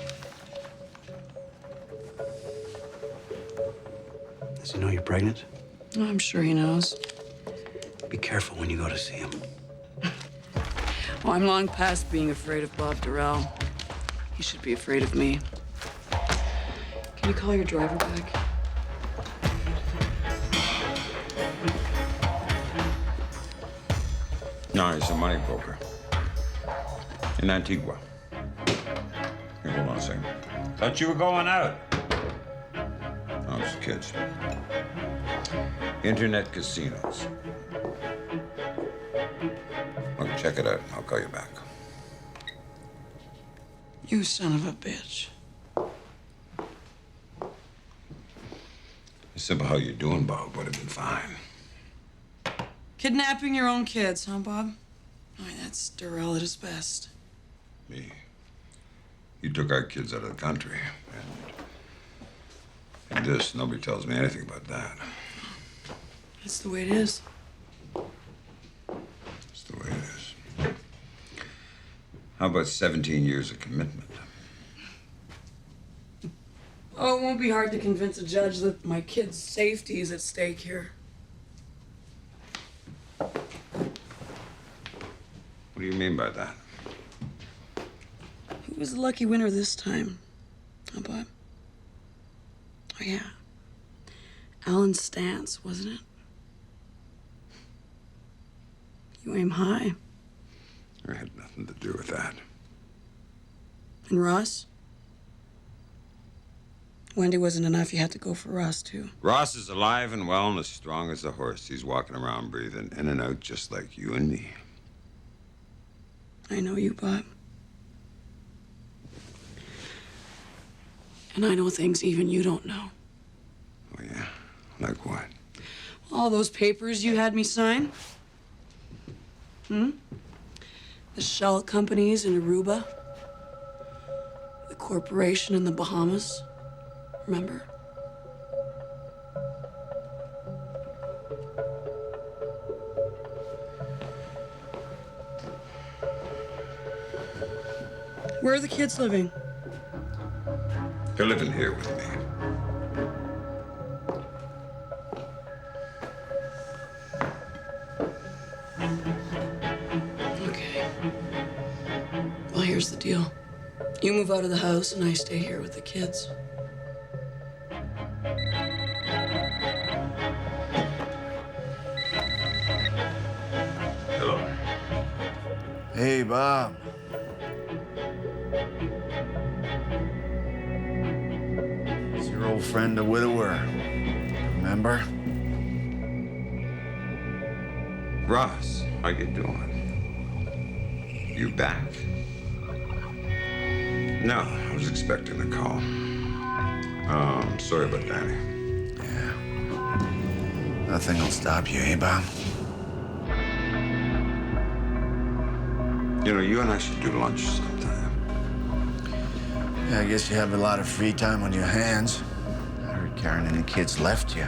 [SPEAKER 20] Does he know you're pregnant?
[SPEAKER 4] Oh, I'm sure he knows.
[SPEAKER 20] Be careful when you go to see him.
[SPEAKER 4] Oh, I'm long past being afraid of Bob Durelle. He should be afraid of me. Can you call your driver back?
[SPEAKER 2] No, he's a money broker. In Antigua. Here, hold on a second. Thought you were going out. Oh, it's kids. Internet casinos. Look, check it out. I'll call you back.
[SPEAKER 4] You son of a bitch.
[SPEAKER 2] A simple how you doing, Bob, would have been fine.
[SPEAKER 4] Kidnapping your own kids, huh, Bob? I mean, that's Durelle at his best.
[SPEAKER 2] Me. You took our kids out of the country. And this, nobody tells me anything about that.
[SPEAKER 4] That's the way it is.
[SPEAKER 2] That's the way it is. How about 17 years of commitment?
[SPEAKER 4] Oh, it won't be hard to convince a judge that my kid's safety is at stake here.
[SPEAKER 2] What do you mean by that?
[SPEAKER 4] He was the lucky winner this time. Huh, Bob? Oh, yeah. Alan's stance, wasn't it? You aim high.
[SPEAKER 2] I had nothing to do with that.
[SPEAKER 4] And Ross? Wendy wasn't enough. You had to go for Ross, too.
[SPEAKER 2] Ross is alive and well and as strong as a horse. He's walking around breathing in and out just like you and me.
[SPEAKER 4] I know you, Bob. And I know things even you don't know.
[SPEAKER 2] Oh, yeah? Like what?
[SPEAKER 4] All those papers you had me sign. The shell companies in Aruba. The corporation in the Bahamas. Remember? Where are the kids living?
[SPEAKER 2] They're living here with me.
[SPEAKER 4] Okay. Well, here's the deal. You move out of the house and I stay here with the kids.
[SPEAKER 2] Hello.
[SPEAKER 9] Hey, Bob. It's your old friend, the widower. Remember?
[SPEAKER 2] Ross, how you doing? You back? No, I was expecting a call. I'm sorry about Danny.
[SPEAKER 9] Yeah. Nothing will stop you, eh, Bob?
[SPEAKER 2] You know, you and I should do lunch sometime.
[SPEAKER 9] Yeah, I guess you have a lot of free time on your hands. I heard Karen and the kids left you.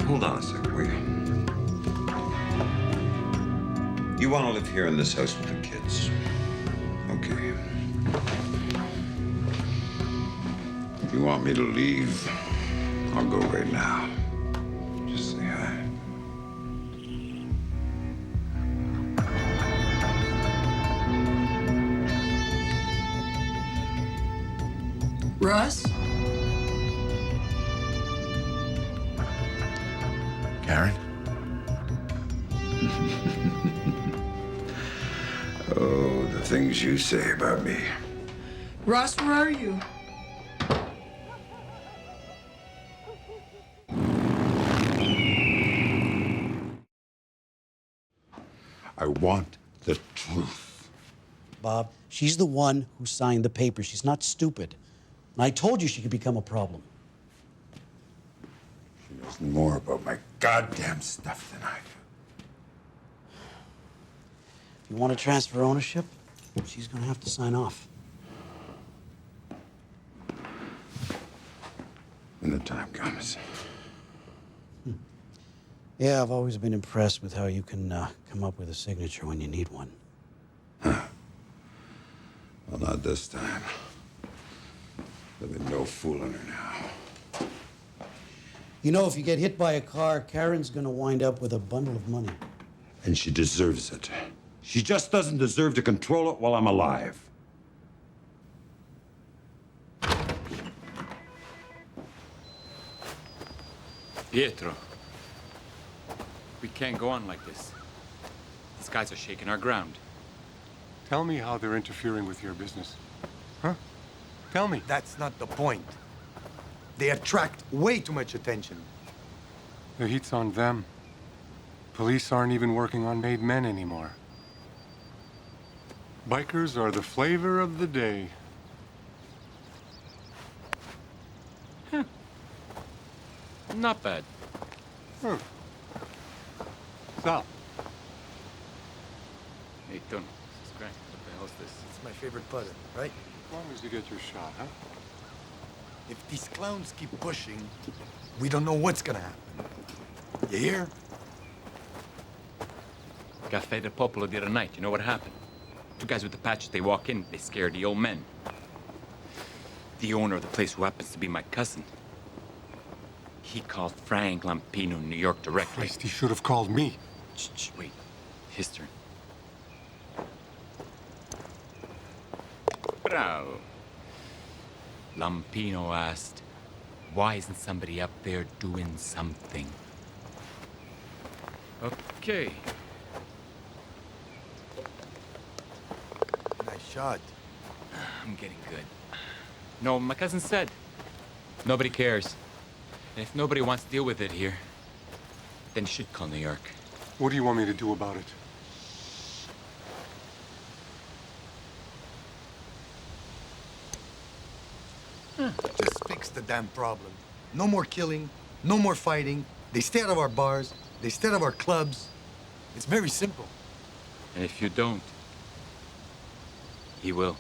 [SPEAKER 2] Hold on a second, will you? You want to live here in this house with the kids? Okay. If you want me to leave, I'll go right now. Just say hi.
[SPEAKER 4] Russ?
[SPEAKER 9] Karen?
[SPEAKER 2] Oh, the things you say about me.
[SPEAKER 4] Ross, where are you?
[SPEAKER 2] I want the truth.
[SPEAKER 20] Bob, she's the one who signed the paper. She's not stupid. And I told you she could become a problem.
[SPEAKER 2] She knows more about my goddamn stuff than I do.
[SPEAKER 20] If you want to transfer ownership, she's going to have to sign off.
[SPEAKER 2] When the time comes.
[SPEAKER 20] Yeah, I've always been impressed with how you can come up with a signature when you need one.
[SPEAKER 2] Well, not this time. There'll be no fooling her now.
[SPEAKER 20] You know, if you get hit by a car, Karen's going to wind up with a bundle of money.
[SPEAKER 2] And she deserves it. She just doesn't deserve to control it while I'm alive.
[SPEAKER 14] Pietro, we can't go on like this. These guys are shaking our ground.
[SPEAKER 5] Tell me how they're interfering with your business. Huh? Tell me.
[SPEAKER 7] That's not the point. They attract way too much attention.
[SPEAKER 5] The heat's on them. Police aren't even working on made men anymore. Bikers are the flavor of the day.
[SPEAKER 14] Not bad.
[SPEAKER 5] Huh. Sal.
[SPEAKER 14] Hey, Tony, this is great. What the hell is this?
[SPEAKER 7] It's my favorite putter, right?
[SPEAKER 5] As long as you get your shot, huh?
[SPEAKER 7] If these clowns keep pushing, we don't know what's gonna happen. You hear?
[SPEAKER 14] Café del Popolo the other night. You know what happened? Two guys with the patches, they walk in, they scare the old men. The owner of the place, who happens to be my cousin, he called Frank Lampino in New York directly.
[SPEAKER 5] Christ, he should have called me.
[SPEAKER 14] Shh, wait. His turn. Bravo. Lampino asked, why isn't somebody up there doing something? Okay.
[SPEAKER 7] Nice shot.
[SPEAKER 14] I'm getting good. No, my cousin said, nobody cares. And if nobody wants to deal with it here, then you should call New York.
[SPEAKER 5] What do you want me to do about it?
[SPEAKER 7] Just fix the damn problem. No more killing, no more fighting. They stay out of our bars, they stay out of our clubs. It's very simple.
[SPEAKER 14] And if you don't, he will.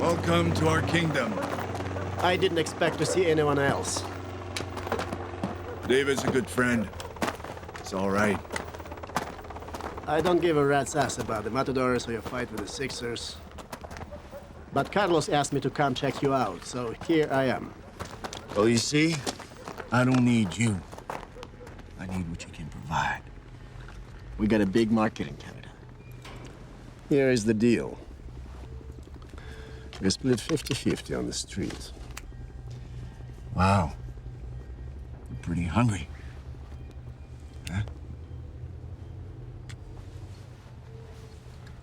[SPEAKER 7] Welcome to our kingdom.
[SPEAKER 8] I didn't expect to see anyone else.
[SPEAKER 7] David's a good friend. It's all right.
[SPEAKER 8] I don't give a rat's ass about the Matadors or your fight with the Sixers. But Carlos asked me to come check you out, so here I am.
[SPEAKER 9] Well, you see, I don't need you. I need what you can provide.
[SPEAKER 8] We got a big market in Canada. Here is the deal. We split 50-50 on the street.
[SPEAKER 9] Wow. You're pretty hungry. Huh?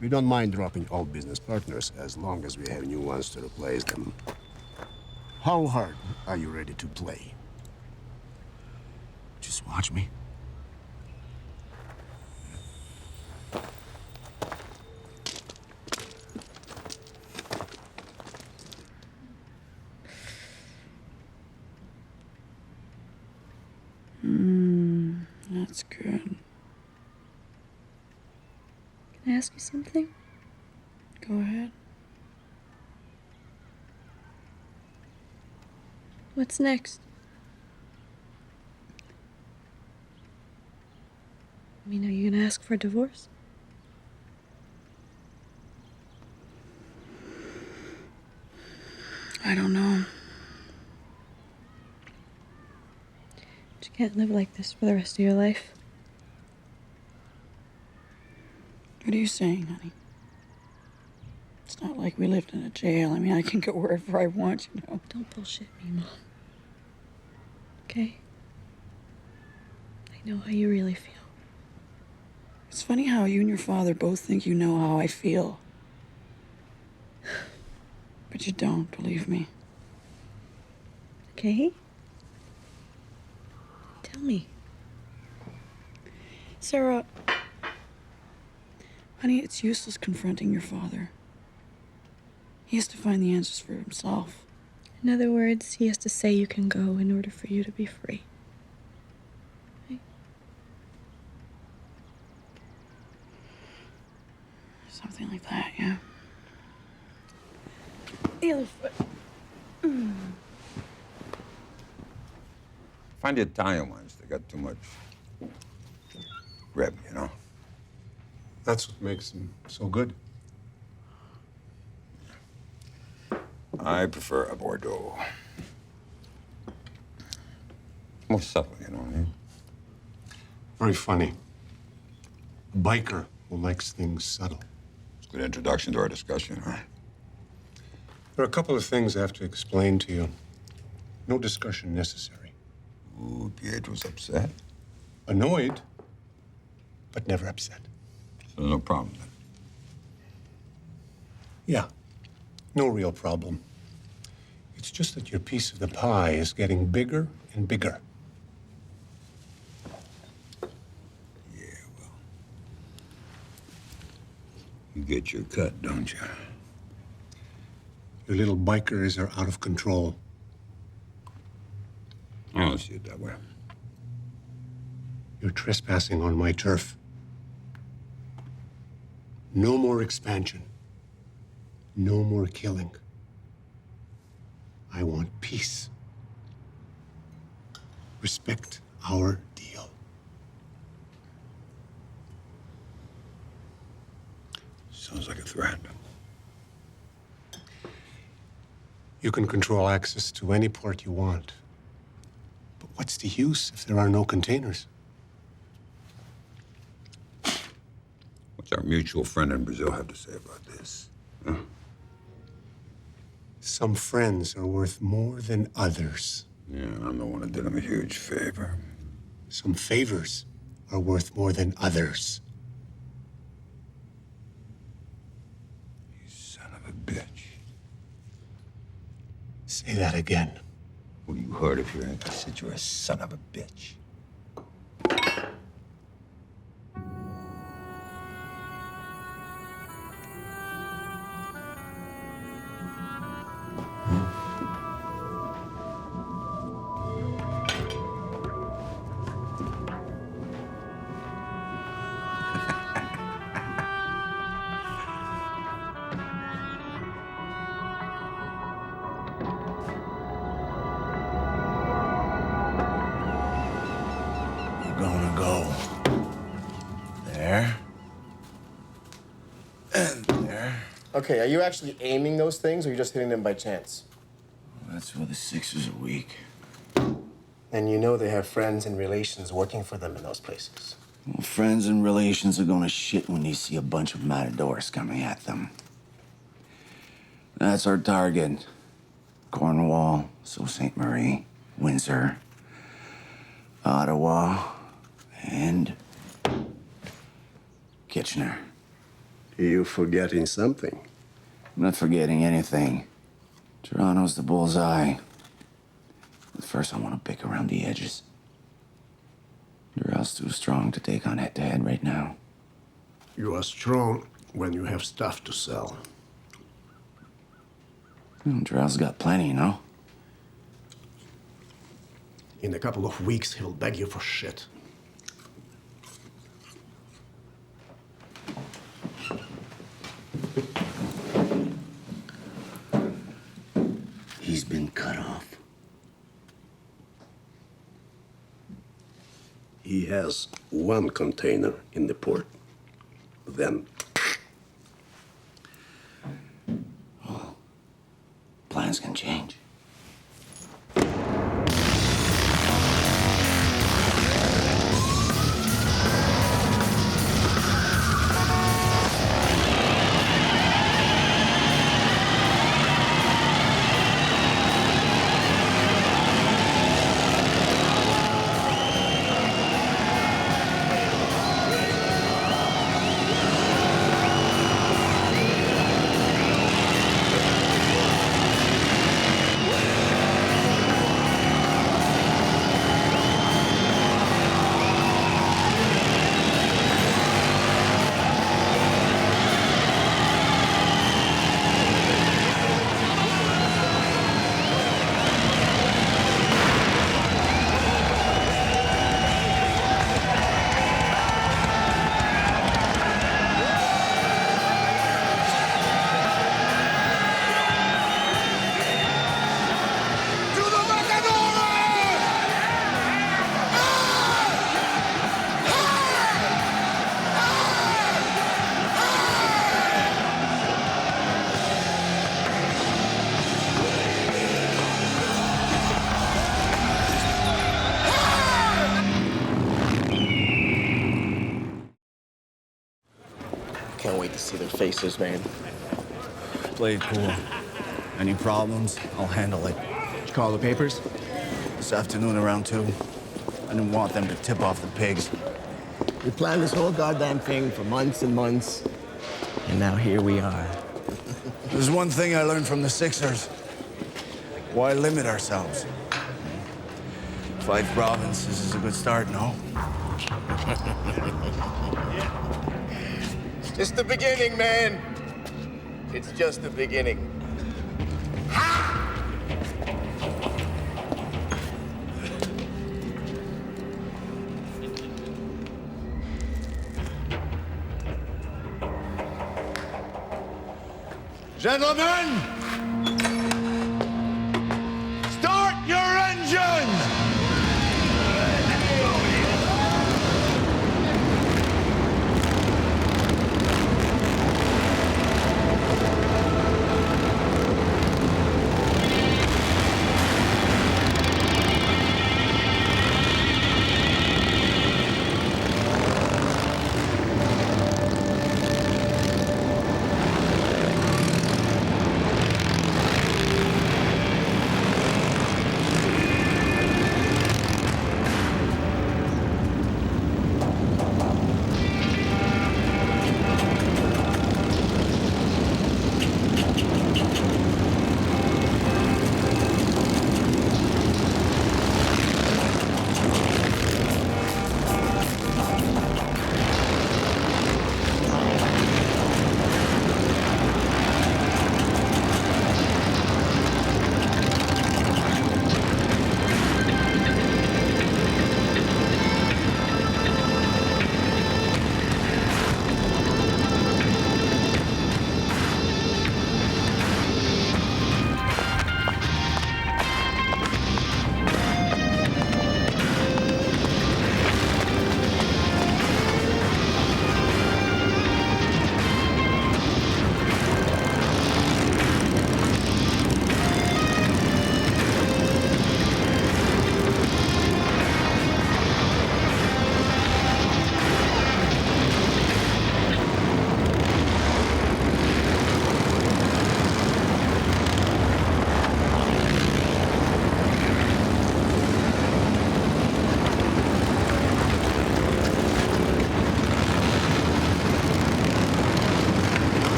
[SPEAKER 8] We don't mind dropping old business partners as long as we have new ones to replace them. How hard are you ready to play?
[SPEAKER 9] Just watch me.
[SPEAKER 4] That's good.
[SPEAKER 12] Can I ask you something?
[SPEAKER 4] Go ahead.
[SPEAKER 12] What's next? I mean, are you gonna ask for a divorce?
[SPEAKER 4] I don't know.
[SPEAKER 12] But you can't live like this for the rest of your life.
[SPEAKER 4] What are you saying, honey? It's not like we lived in a jail. I mean, I can go wherever I want, you know.
[SPEAKER 12] Don't bullshit me, Mom. Okay? I know how you really feel.
[SPEAKER 4] It's funny how you and your father both think you know how I feel. But you don't, believe me.
[SPEAKER 12] Okay? Tell me.
[SPEAKER 4] Sarah, honey, it's useless confronting your father. He has to find the answers for himself.
[SPEAKER 12] In other words, he has to say you can go in order for you to be free.
[SPEAKER 4] Something like that, yeah.
[SPEAKER 12] The other foot.
[SPEAKER 2] Find the Italian ones. They got too much rib, you know?
[SPEAKER 5] That's what makes them so good.
[SPEAKER 2] I prefer a Bordeaux. More subtle, you know what I mean?
[SPEAKER 5] Very funny. A biker who likes things subtle.
[SPEAKER 2] It's a good introduction to our discussion, huh?
[SPEAKER 5] There are a couple of things I have to explain to you. No discussion necessary.
[SPEAKER 2] Ooh, Pietro's upset.
[SPEAKER 5] Annoyed, but never upset.
[SPEAKER 2] So no problem then.
[SPEAKER 5] Yeah, no real problem. It's just that your piece of the pie is getting bigger and bigger.
[SPEAKER 2] You get your cut, don't you?
[SPEAKER 5] Your little bikers are out of control.
[SPEAKER 2] I don't see it that way.
[SPEAKER 5] You're trespassing on my turf. No more expansion. No more killing. I want peace. Respect our deal.
[SPEAKER 2] Sounds like a threat.
[SPEAKER 5] You can control access to any port you want. But what's the use if there are no containers?
[SPEAKER 2] What's our mutual friend in Brazil have to say about this? Huh?
[SPEAKER 5] Some friends are worth more than others.
[SPEAKER 2] Yeah, I'm the one that did him a huge favor.
[SPEAKER 5] Some favors are worth more than others.
[SPEAKER 2] Son of a bitch.
[SPEAKER 5] Say that again.
[SPEAKER 2] Well, you heard if you're I said you're a son of a bitch.
[SPEAKER 9] Gonna go there and there.
[SPEAKER 8] Okay, are you actually aiming those things, or are you just hitting them by chance?
[SPEAKER 9] That's for the $6 a week.
[SPEAKER 8] And you know they have friends and relations working for them in those places.
[SPEAKER 9] Well, friends and relations are gonna shit when they see a bunch of matadors coming at them. That's our target. Cornwall, Sault Ste. Marie, Windsor, Ottawa, and Kitchener.
[SPEAKER 8] You're forgetting something.
[SPEAKER 9] I'm not forgetting anything. Toronto's the bullseye. But first, I want to pick around the edges. Durelle's too strong to take on head-to-head right now.
[SPEAKER 8] You are strong when you have stuff to sell.
[SPEAKER 9] Durelle's got plenty, you know?
[SPEAKER 8] In a couple of weeks, he'll beg you for shit.
[SPEAKER 9] He's been cut off.
[SPEAKER 8] He has one container in the port. Then
[SPEAKER 9] Plans can change.
[SPEAKER 19] see their faces, man.
[SPEAKER 9] Play it cool. Any problems, I'll handle it.
[SPEAKER 8] Did you call the papers?
[SPEAKER 9] This afternoon around 2. I didn't want them to tip off the pigs.
[SPEAKER 8] We planned this whole goddamn thing for months and months, and now here we are.
[SPEAKER 9] There's one thing I learned from the Sixers. Why limit ourselves? 5 provinces is a good start, no?
[SPEAKER 8] It's just the beginning, man. It's just the beginning.
[SPEAKER 9] Gentlemen! Start your engine!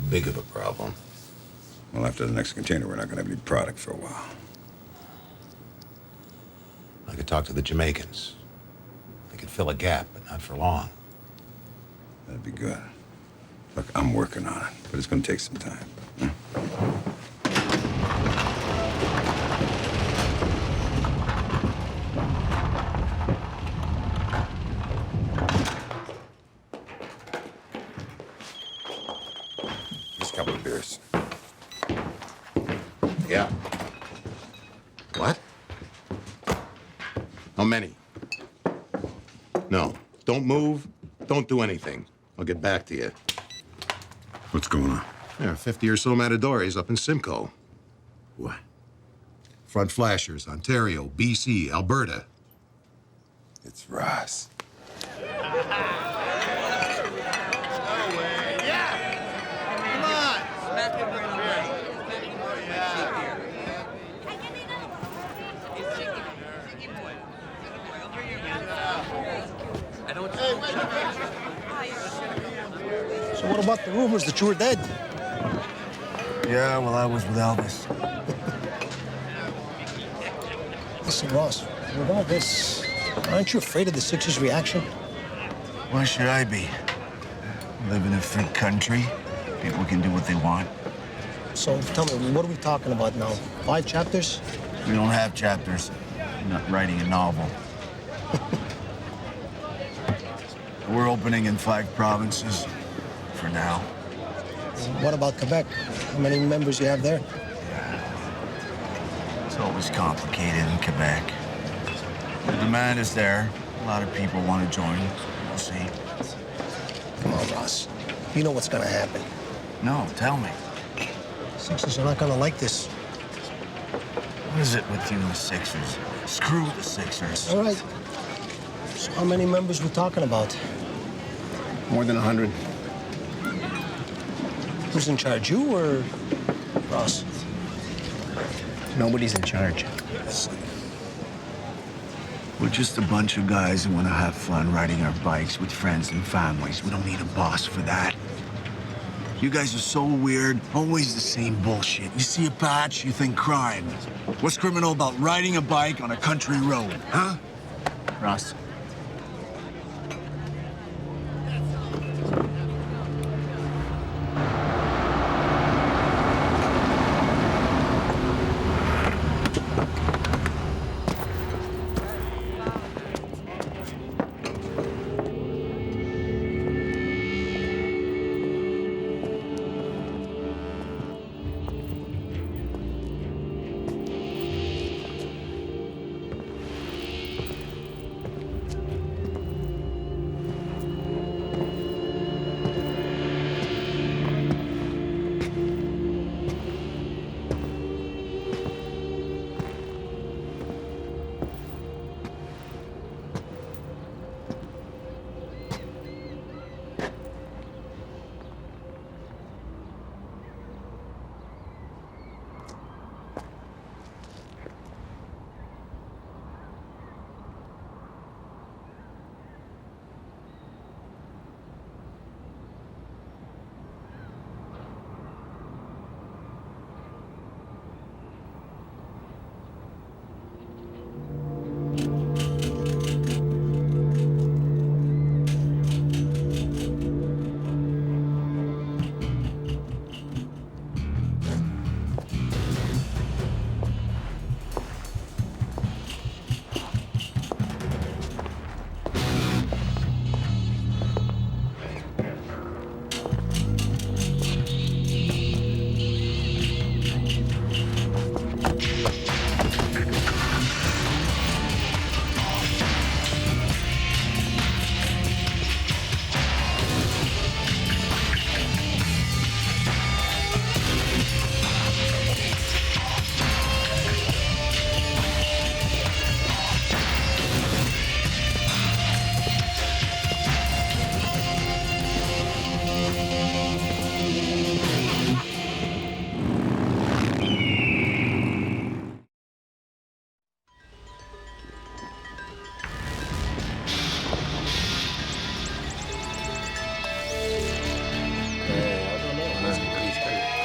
[SPEAKER 21] Big of a problem.
[SPEAKER 2] Well, after the next container, we're not gonna have any product for a while.
[SPEAKER 21] I could talk to the Jamaicans. They could fill a gap, but not for long.
[SPEAKER 2] That'd be good. Look, I'm working on it, but it's gonna take some time. Just a couple of beers.
[SPEAKER 21] Yeah. What? How many? No. Don't move. Don't do anything. I'll get back to you.
[SPEAKER 2] What's going on?
[SPEAKER 21] There are 50 or so Matadores up in Simcoe.
[SPEAKER 2] What?
[SPEAKER 21] Front flashers, Ontario, BC, Alberta.
[SPEAKER 2] It's Ross.
[SPEAKER 1] So what about the rumors that you were dead?
[SPEAKER 9] Yeah, well, I was with Elvis.
[SPEAKER 1] Listen, Ross, with all this, aren't you afraid of the Sixers' reaction?
[SPEAKER 9] Why should I be? We live in a free country. People can do what they want.
[SPEAKER 1] So tell me, what are we talking about now? 5 chapters?
[SPEAKER 9] We don't have chapters. I'm not writing a novel. We're opening in 5 provinces for now.
[SPEAKER 1] What about Quebec? How many members you have there?
[SPEAKER 9] It's always complicated in Quebec. The demand is there. A lot of people want to join. We'll see.
[SPEAKER 1] Come on, Ross. You know what's gonna happen.
[SPEAKER 9] No, tell me.
[SPEAKER 1] Sixers are not gonna like this.
[SPEAKER 9] What is it with you and the Sixers? Screw the Sixers.
[SPEAKER 1] All right. So how many members we talking about?
[SPEAKER 5] More than 100.
[SPEAKER 1] Who's in charge, you or Ross?
[SPEAKER 5] Nobody's in charge.
[SPEAKER 9] We're just a bunch of guys who want to have fun riding our bikes with friends and families. We don't need a boss for that. You guys are so weird, always the same bullshit. You see a patch, you think crime. What's criminal about riding a bike on a country road, huh?
[SPEAKER 5] Ross.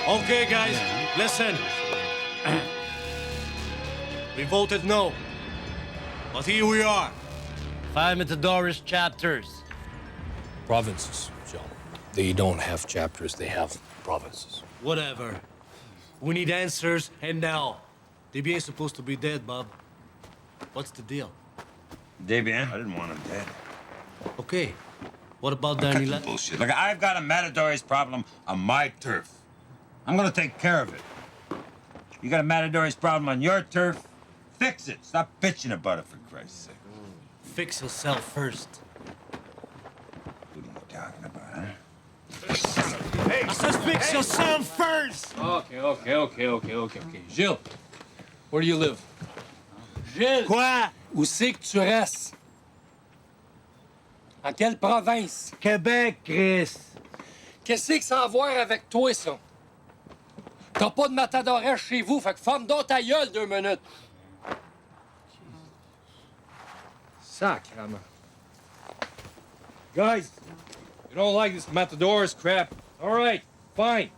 [SPEAKER 10] Okay, guys, listen. We voted no. But here we are.
[SPEAKER 16] 5 Matadorus chapters.
[SPEAKER 17] Provinces, Joe. They don't have chapters, they have provinces.
[SPEAKER 16] Whatever. We need answers, and now. Dupuis ain't supposed to be dead, Bob. What's the deal?
[SPEAKER 2] Damien, I didn't want him dead.
[SPEAKER 16] Okay. What about Danny?
[SPEAKER 2] Cut the bullshit. Look, I've got a Matador's problem on my turf. I'm gonna take care of it. You got a Matador's problem on your turf? Fix it. Stop bitching about it, for Christ's sake.
[SPEAKER 16] Fix yourself first.
[SPEAKER 2] What are you talking about, huh?
[SPEAKER 10] Hey, I said fix yourself first!
[SPEAKER 17] Okay. Gilles, where do you live?
[SPEAKER 10] Gilles!
[SPEAKER 17] Quoi? Où c'est que tu restes? En quelle province?
[SPEAKER 10] Québec, Chris.
[SPEAKER 17] Qu'est-ce que ça a à voir avec toi, ça? T'as pas de matadoresse chez vous, fait que ferme donc ta gueule 2 minutes. Sacrement.
[SPEAKER 10] Guys, you don't like this Matador's crap. All right, fine.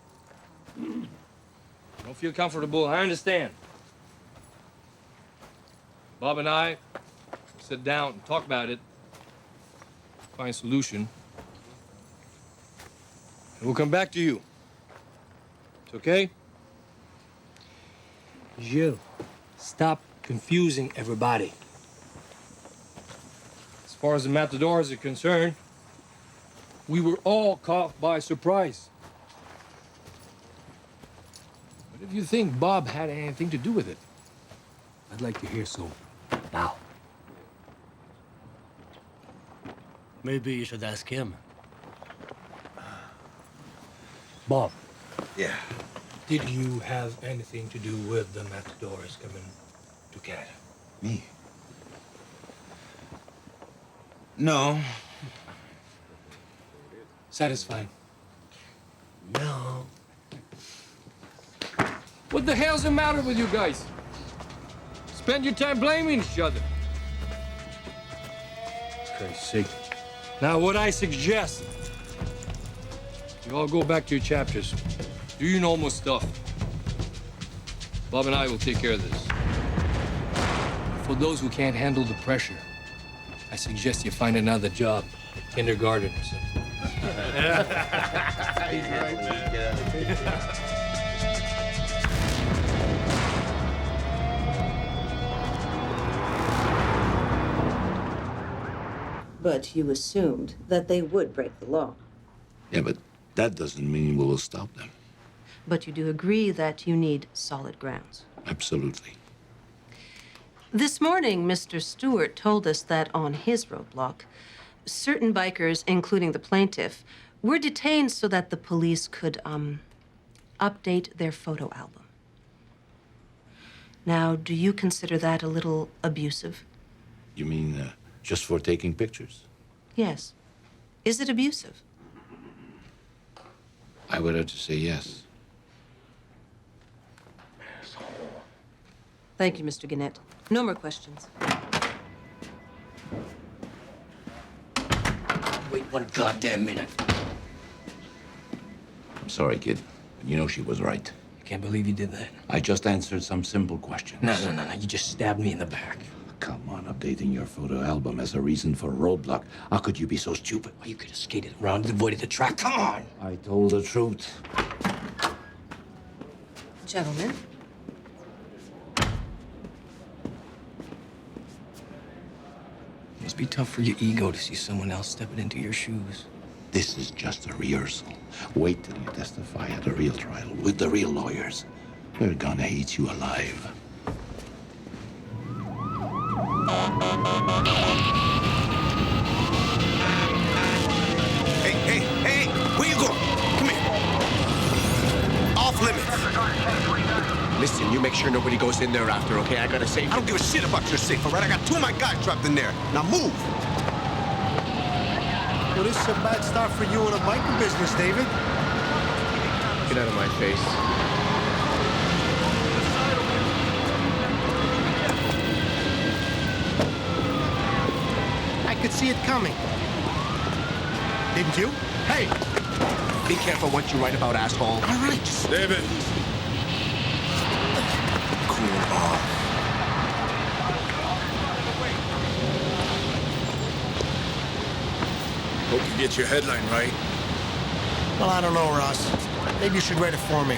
[SPEAKER 10] Don't feel comfortable, I understand. Bob and I will sit down and talk about it, find a solution, and we'll come back to you. It's okay?
[SPEAKER 17] Gilles, stop confusing everybody. As far as the Matadors are concerned, we were all caught by surprise. But if you think Bob had anything to do with it, I'd like to hear so now.
[SPEAKER 16] Maybe you should ask him.
[SPEAKER 17] Bob.
[SPEAKER 2] Yeah.
[SPEAKER 17] Did you have anything to do with the Matadors coming to Canada?
[SPEAKER 2] Me? No.
[SPEAKER 17] Satisfied? No. What the hell's the matter with you guys? Spend your time blaming each other. For Christ's sake. Now, what I suggest, you all go back to your chapters. Do your normal stuff. Bob and I will take care of this. For those who can't handle the pressure, I suggest you find another job, kindergarten or something.
[SPEAKER 3] But you assumed that they would break the law.
[SPEAKER 6] Yeah, but that doesn't mean we will stop them.
[SPEAKER 3] But you do agree that you need solid grounds.
[SPEAKER 6] Absolutely.
[SPEAKER 3] This morning, Mr. Stewart told us that on his roadblock, certain bikers, including the plaintiff, were detained so that the police could, update their photo album. Now, do you consider that a little abusive?
[SPEAKER 6] You mean just for taking pictures?
[SPEAKER 3] Yes. Is it abusive?
[SPEAKER 6] I would have to say yes.
[SPEAKER 3] Thank you, Mr. Gannett. No more questions.
[SPEAKER 16] Wait 1 goddamn minute.
[SPEAKER 6] I'm sorry, kid. But you know she was right.
[SPEAKER 16] I can't believe you did that.
[SPEAKER 6] I just answered some simple questions.
[SPEAKER 16] No. You just stabbed me in the back.
[SPEAKER 6] Come on, updating your photo album as a reason for a roadblock. How could you be so stupid?
[SPEAKER 16] Well, you could have skated around and avoided the track. Come on!
[SPEAKER 6] I told the truth.
[SPEAKER 3] Gentlemen.
[SPEAKER 16] Must be tough for your ego to see someone else stepping into your shoes.
[SPEAKER 6] This is just a rehearsal. Wait till you testify at a real trial with the real lawyers. They're gonna hate you alive.
[SPEAKER 9] Hey, where you going? Come here. Off limits.
[SPEAKER 11] Listen, you make sure nobody goes in there after, okay? I gotta save you.
[SPEAKER 9] I don't give a shit about your safe, all right? I got 2 of my guys trapped in there. Now move.
[SPEAKER 1] Well, this is a bad start for you in a biker business, David.
[SPEAKER 11] Get out of my face.
[SPEAKER 1] I could see it coming. Didn't you?
[SPEAKER 11] Hey! Be careful what you write about, asshole.
[SPEAKER 9] All right, just... David. Cool off.
[SPEAKER 11] Hope you get your headline right.
[SPEAKER 1] Well, I don't know, Ross. Maybe you should write it for me.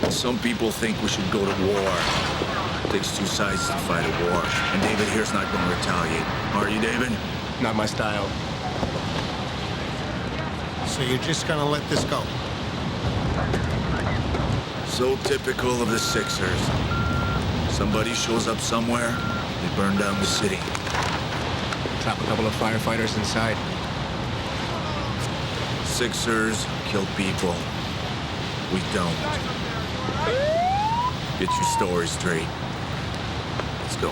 [SPEAKER 11] Some people think we should go to war. It takes 2 sides to fight a war. And David here's not going to retaliate. Are you, David? Not my style.
[SPEAKER 1] So you're just gonna let this go?
[SPEAKER 11] So typical of the Sixers. Somebody shows up somewhere, they burn down the city. Trap a couple of firefighters inside. Sixers kill people. We don't. Get your story straight. Let's go.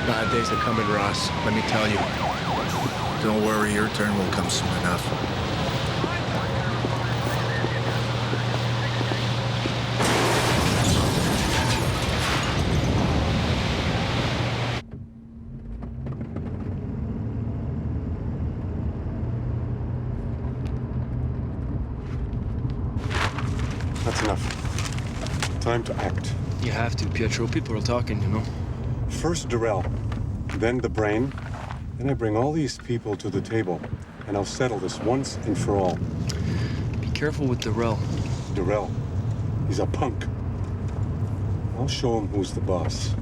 [SPEAKER 11] Bad days are coming, Ross. Let me tell you. Don't worry, your turn will come soon enough.
[SPEAKER 5] That's enough. Time to act.
[SPEAKER 16] You have to, Pietro. People are talking, you know.
[SPEAKER 5] First Durelle, then the brain, then I bring all these people to the table, and I'll settle this once and for all.
[SPEAKER 16] Be
[SPEAKER 13] careful with Durelle.
[SPEAKER 5] Durelle? He's a punk. I'll show him who's the boss.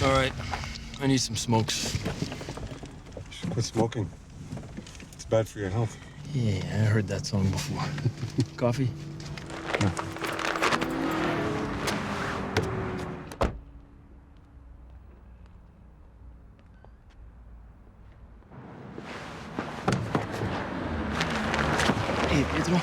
[SPEAKER 17] All right. I need some smokes.
[SPEAKER 5] You should quit smoking. It's bad for your health.
[SPEAKER 17] Yeah, I heard that song before. Coffee?
[SPEAKER 5] No.
[SPEAKER 17] Hey, Pedro.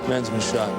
[SPEAKER 15] Man's been shot.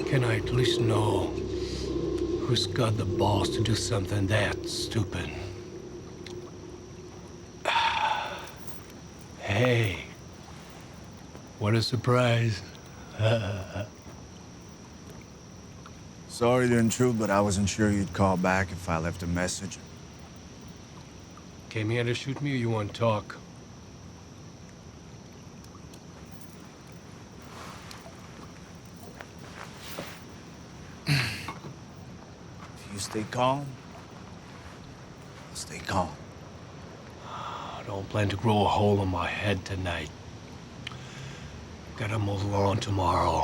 [SPEAKER 17] Can I at least know who's got the balls to do something that stupid? Hey, what a surprise.
[SPEAKER 9] Sorry to intrude, but I wasn't sure you'd call back if I left a message.
[SPEAKER 17] Came here to shoot me or you want to talk?
[SPEAKER 9] If you stay calm, I'll stay calm.
[SPEAKER 17] I don't plan to grow a hole in my head tonight. Gotta move on tomorrow.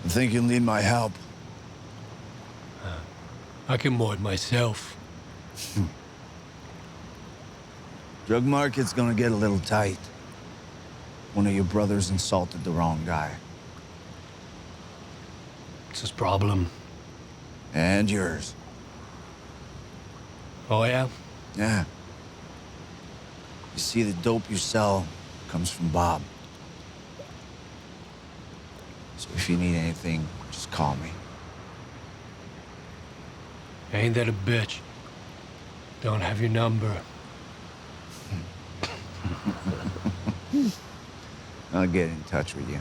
[SPEAKER 9] I think you'll need my help.
[SPEAKER 17] I can mow it myself.
[SPEAKER 9] Drug market's gonna get a little tight. One of your brothers insulted the wrong guy.
[SPEAKER 17] It's his problem.
[SPEAKER 9] And yours.
[SPEAKER 17] Oh, yeah?
[SPEAKER 9] Yeah. You see, the dope you sell comes from Bob. So if you need anything, just call me.
[SPEAKER 17] Ain't that a bitch? Don't have your number.
[SPEAKER 9] I'll get in touch with you.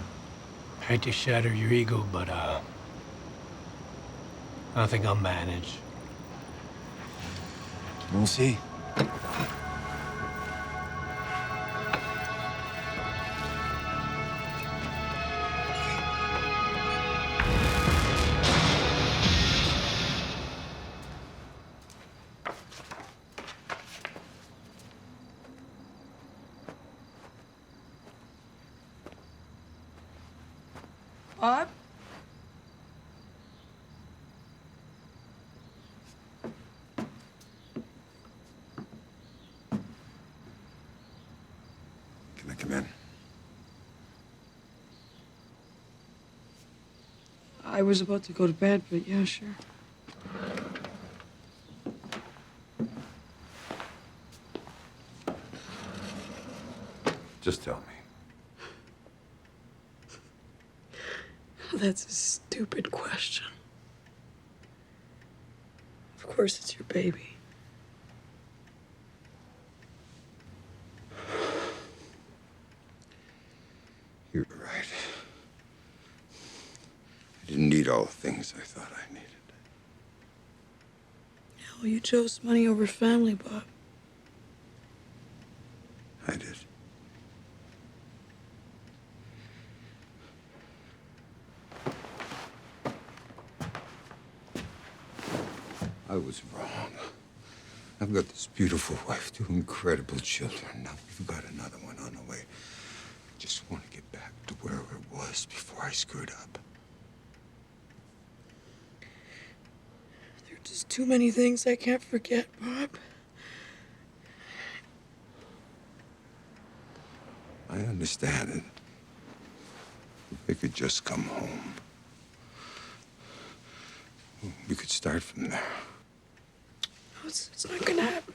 [SPEAKER 17] Hate to shatter your ego, but, I think I'll manage.
[SPEAKER 9] We'll see.
[SPEAKER 12] Bob?
[SPEAKER 2] Can I come in?
[SPEAKER 4] I was about to go to bed, but yeah, sure.
[SPEAKER 2] Just tell me.
[SPEAKER 4] That's a stupid question. Of course it's your baby.
[SPEAKER 2] You're right. I didn't need all the things I thought I needed.
[SPEAKER 4] No, you chose money over family, Bob.
[SPEAKER 2] I did. I was wrong. I've got this beautiful wife, two incredible children. Now we've got another one on the way. I just want to get back to where it was before I screwed up.
[SPEAKER 4] There are just too many things I can't forget, Bob.
[SPEAKER 2] I understand it. If I could just come home, we could start from there.
[SPEAKER 4] No, it's not gonna happen.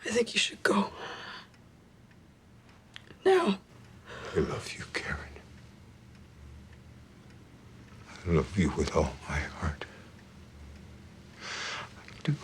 [SPEAKER 4] I think you should go. Now.
[SPEAKER 2] I love you, Karen. I love you with all my heart. I do.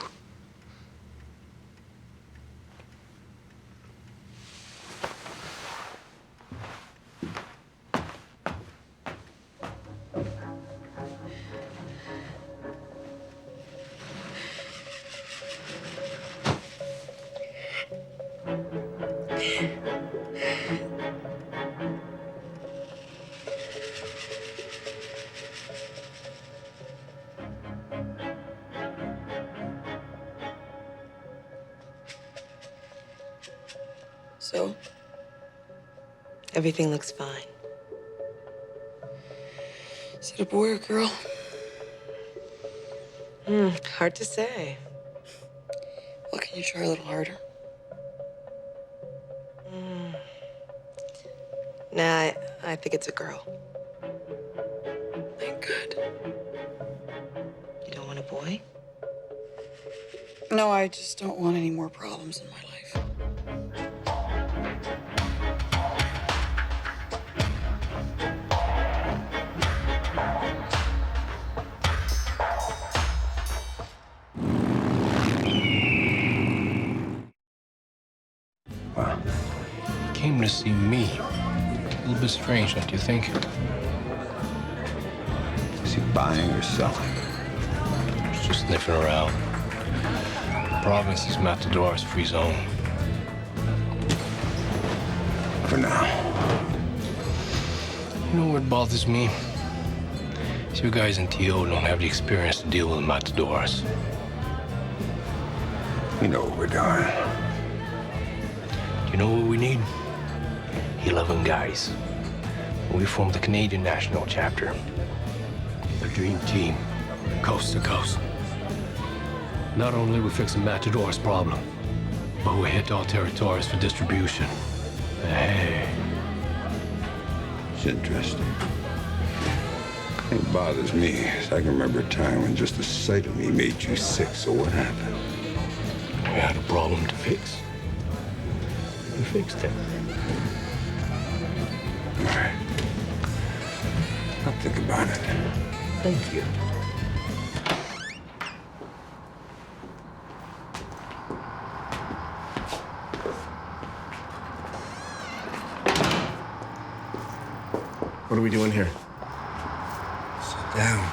[SPEAKER 4] So?
[SPEAKER 18] Everything looks fine.
[SPEAKER 4] Is it a boy or girl?
[SPEAKER 18] Hard to say.
[SPEAKER 4] Well, can you try a little harder?
[SPEAKER 18] Nah, I think it's a girl.
[SPEAKER 4] Thank God.
[SPEAKER 18] You don't want a boy?
[SPEAKER 4] No, I just don't want any more problems in my life.
[SPEAKER 17] Came to see me. A little bit strange, don't you think?
[SPEAKER 2] Is he buying or selling?
[SPEAKER 17] He's just sniffing around. The province is Matador's free zone.
[SPEAKER 2] For now.
[SPEAKER 17] You know what bothers me? Is you guys in TO don't have the experience to deal with the Matadors.
[SPEAKER 2] We know what we're doing.
[SPEAKER 17] Do you know what we need? 11 guys. We formed the Canadian National Chapter. The dream team, coast to coast. Not only we fix the Matador's problem, but we hit all territories for distribution. Hey.
[SPEAKER 2] It's interesting. It bothers me, as I can remember a time when just the sight of me made you sick, so what happened?
[SPEAKER 17] We had a problem to fix. We fixed it.
[SPEAKER 2] All right. I'll think about it.
[SPEAKER 17] Thank you.
[SPEAKER 8] What are we doing here?
[SPEAKER 2] Sit down.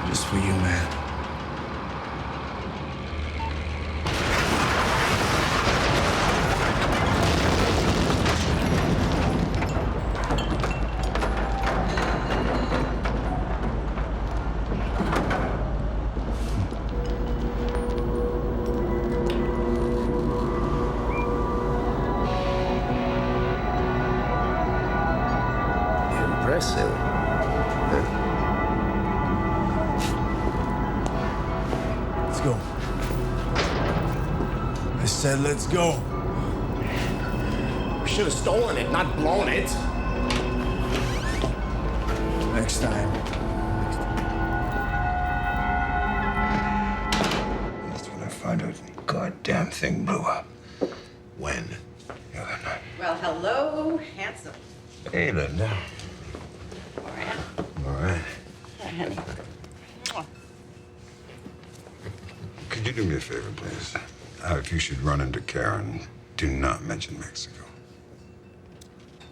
[SPEAKER 9] Just for you, man. Let's go. I said, let's go.
[SPEAKER 8] We should have stolen it, not blown it.
[SPEAKER 9] Next time.
[SPEAKER 2] That's when I find out the goddamn thing blew up.
[SPEAKER 9] When?
[SPEAKER 2] The other night.
[SPEAKER 20] Well, hello, handsome.
[SPEAKER 2] Hey, Linda.
[SPEAKER 20] All right.
[SPEAKER 2] All right.
[SPEAKER 20] Hi, honey.
[SPEAKER 2] Could you do me a favor, please? If you should run into Karen, do not mention Mexico.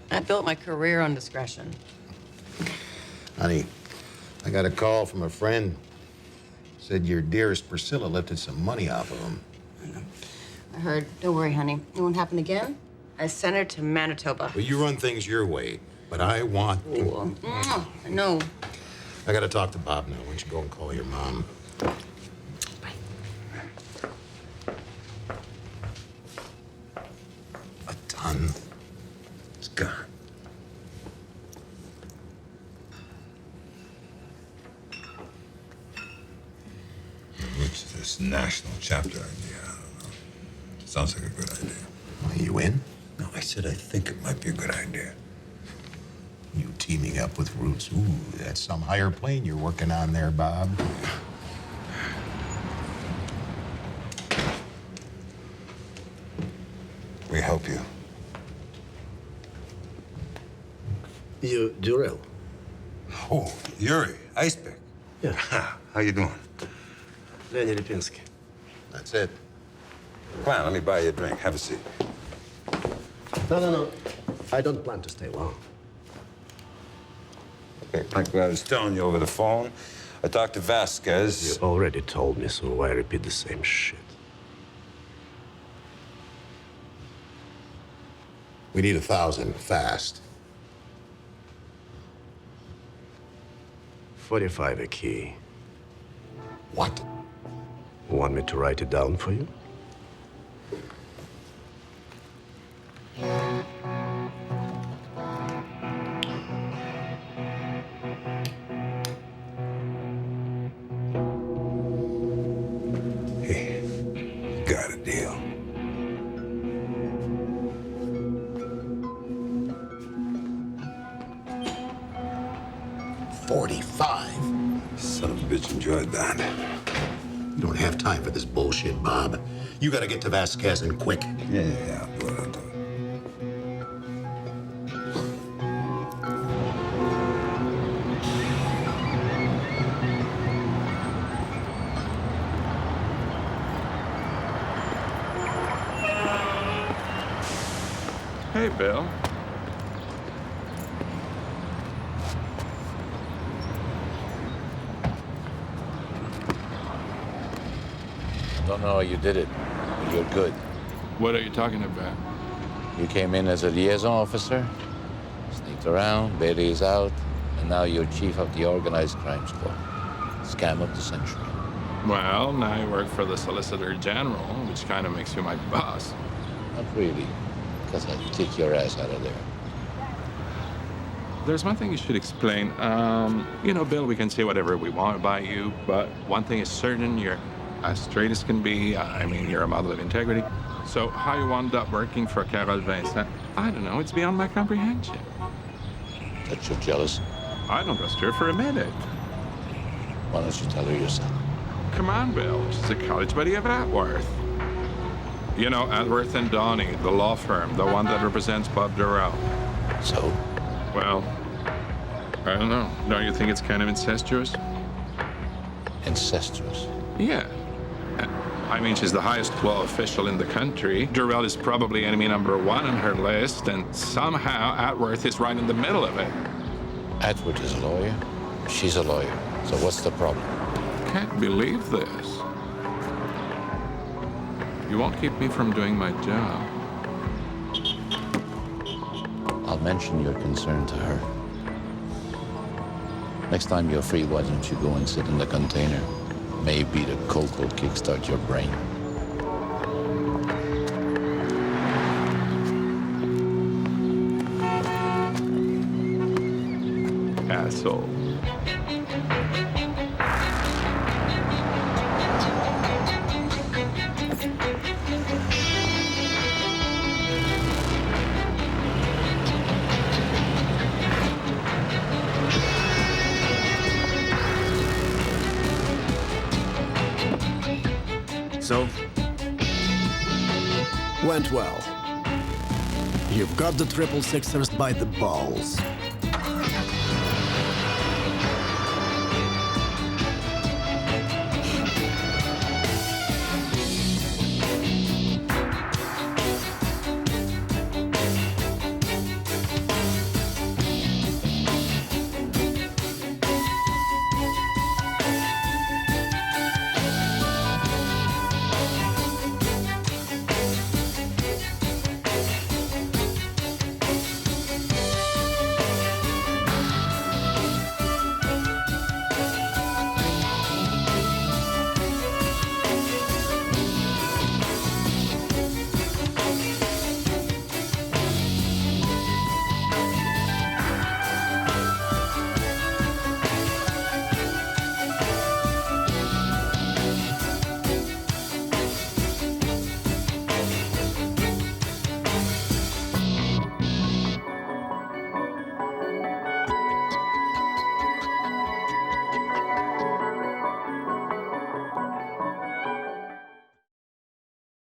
[SPEAKER 20] I built my career on discretion.
[SPEAKER 22] Honey, I got a call from a friend. Said your dearest Priscilla lifted some money off of him.
[SPEAKER 20] I heard. Don't worry, honey. It won't happen again. I sent her to Manitoba.
[SPEAKER 22] Well, you run things your way, but I want...
[SPEAKER 20] I know.
[SPEAKER 22] I gotta talk to Bob now. Why don't you go and call your mom? A ton.
[SPEAKER 2] It's gone. What's this national chapter idea? I don't know. Sounds like a good idea.
[SPEAKER 22] Are you in?
[SPEAKER 2] No, I said I think it might be a good idea.
[SPEAKER 22] You teaming up with Roots. Ooh, that's some higher plane you're working on there, Bob.
[SPEAKER 2] We help you.
[SPEAKER 8] You, Durelle.
[SPEAKER 2] Oh, Yuri, Ice Pick.
[SPEAKER 8] Yeah.
[SPEAKER 2] How you doing?
[SPEAKER 8] Lenny Lipinski.
[SPEAKER 22] That's it.
[SPEAKER 2] Come on, let me buy you a drink. Have a seat.
[SPEAKER 8] No. I don't plan to stay long.
[SPEAKER 2] Okay, like I was telling you over the phone, I talked to Vasquez.
[SPEAKER 8] You already told me, so why repeat the same shit?
[SPEAKER 22] We need 1,000, fast.
[SPEAKER 8] 45 a key.
[SPEAKER 22] What?
[SPEAKER 8] Want me to write it down for you?
[SPEAKER 2] Hey, got a deal. Son of a bitch enjoyed that.
[SPEAKER 22] You don't have time for this bullshit, Bob. You gotta get to Vasquez and quick.
[SPEAKER 2] Yeah, I'll do it.
[SPEAKER 23] Hey, Bill.
[SPEAKER 6] I don't know how you did it, but you're good.
[SPEAKER 23] What are you talking about?
[SPEAKER 6] You came in as a liaison officer, sneaked around, Bailey's out, and now you're chief of the organized crime squad. Scam of the century.
[SPEAKER 23] Well, now you work for the Solicitor General, which kind of makes you my boss.
[SPEAKER 6] Not really, because I'd kick your ass out of there.
[SPEAKER 23] There's one thing you should explain. You know, Bill, we can say whatever we want about you, but one thing is certain, you're as straight as can be. I mean, you're a model of integrity. So how you wound up working for Carol Vincent, I don't know, it's beyond my comprehension.
[SPEAKER 6] That you're jealous?
[SPEAKER 23] I don't trust her for a minute.
[SPEAKER 6] Why don't you tell her yourself?
[SPEAKER 23] Come on, Bill. She's a college buddy of Atworth. You know, Atworth and Donny, the law firm, the one that represents Bob Durelle.
[SPEAKER 6] So?
[SPEAKER 23] Well, I don't know. Don't you think it's kind of incestuous?
[SPEAKER 6] Incestuous?
[SPEAKER 23] Yeah. I mean, she's the highest law official in the country. Durelle is probably enemy number 1 on her list, and somehow Atworth is right in the middle of it.
[SPEAKER 6] Atworth is a lawyer. She's a lawyer. So what's the problem?
[SPEAKER 23] Can't believe this. You won't keep me from doing my job.
[SPEAKER 6] I'll mention your concern to her. Next time you're free, why don't you go and sit in the container? Maybe the coke will kickstart your brain.
[SPEAKER 23] Asshole.
[SPEAKER 11] So?
[SPEAKER 8] Went well. You've got the triple sixers by the balls.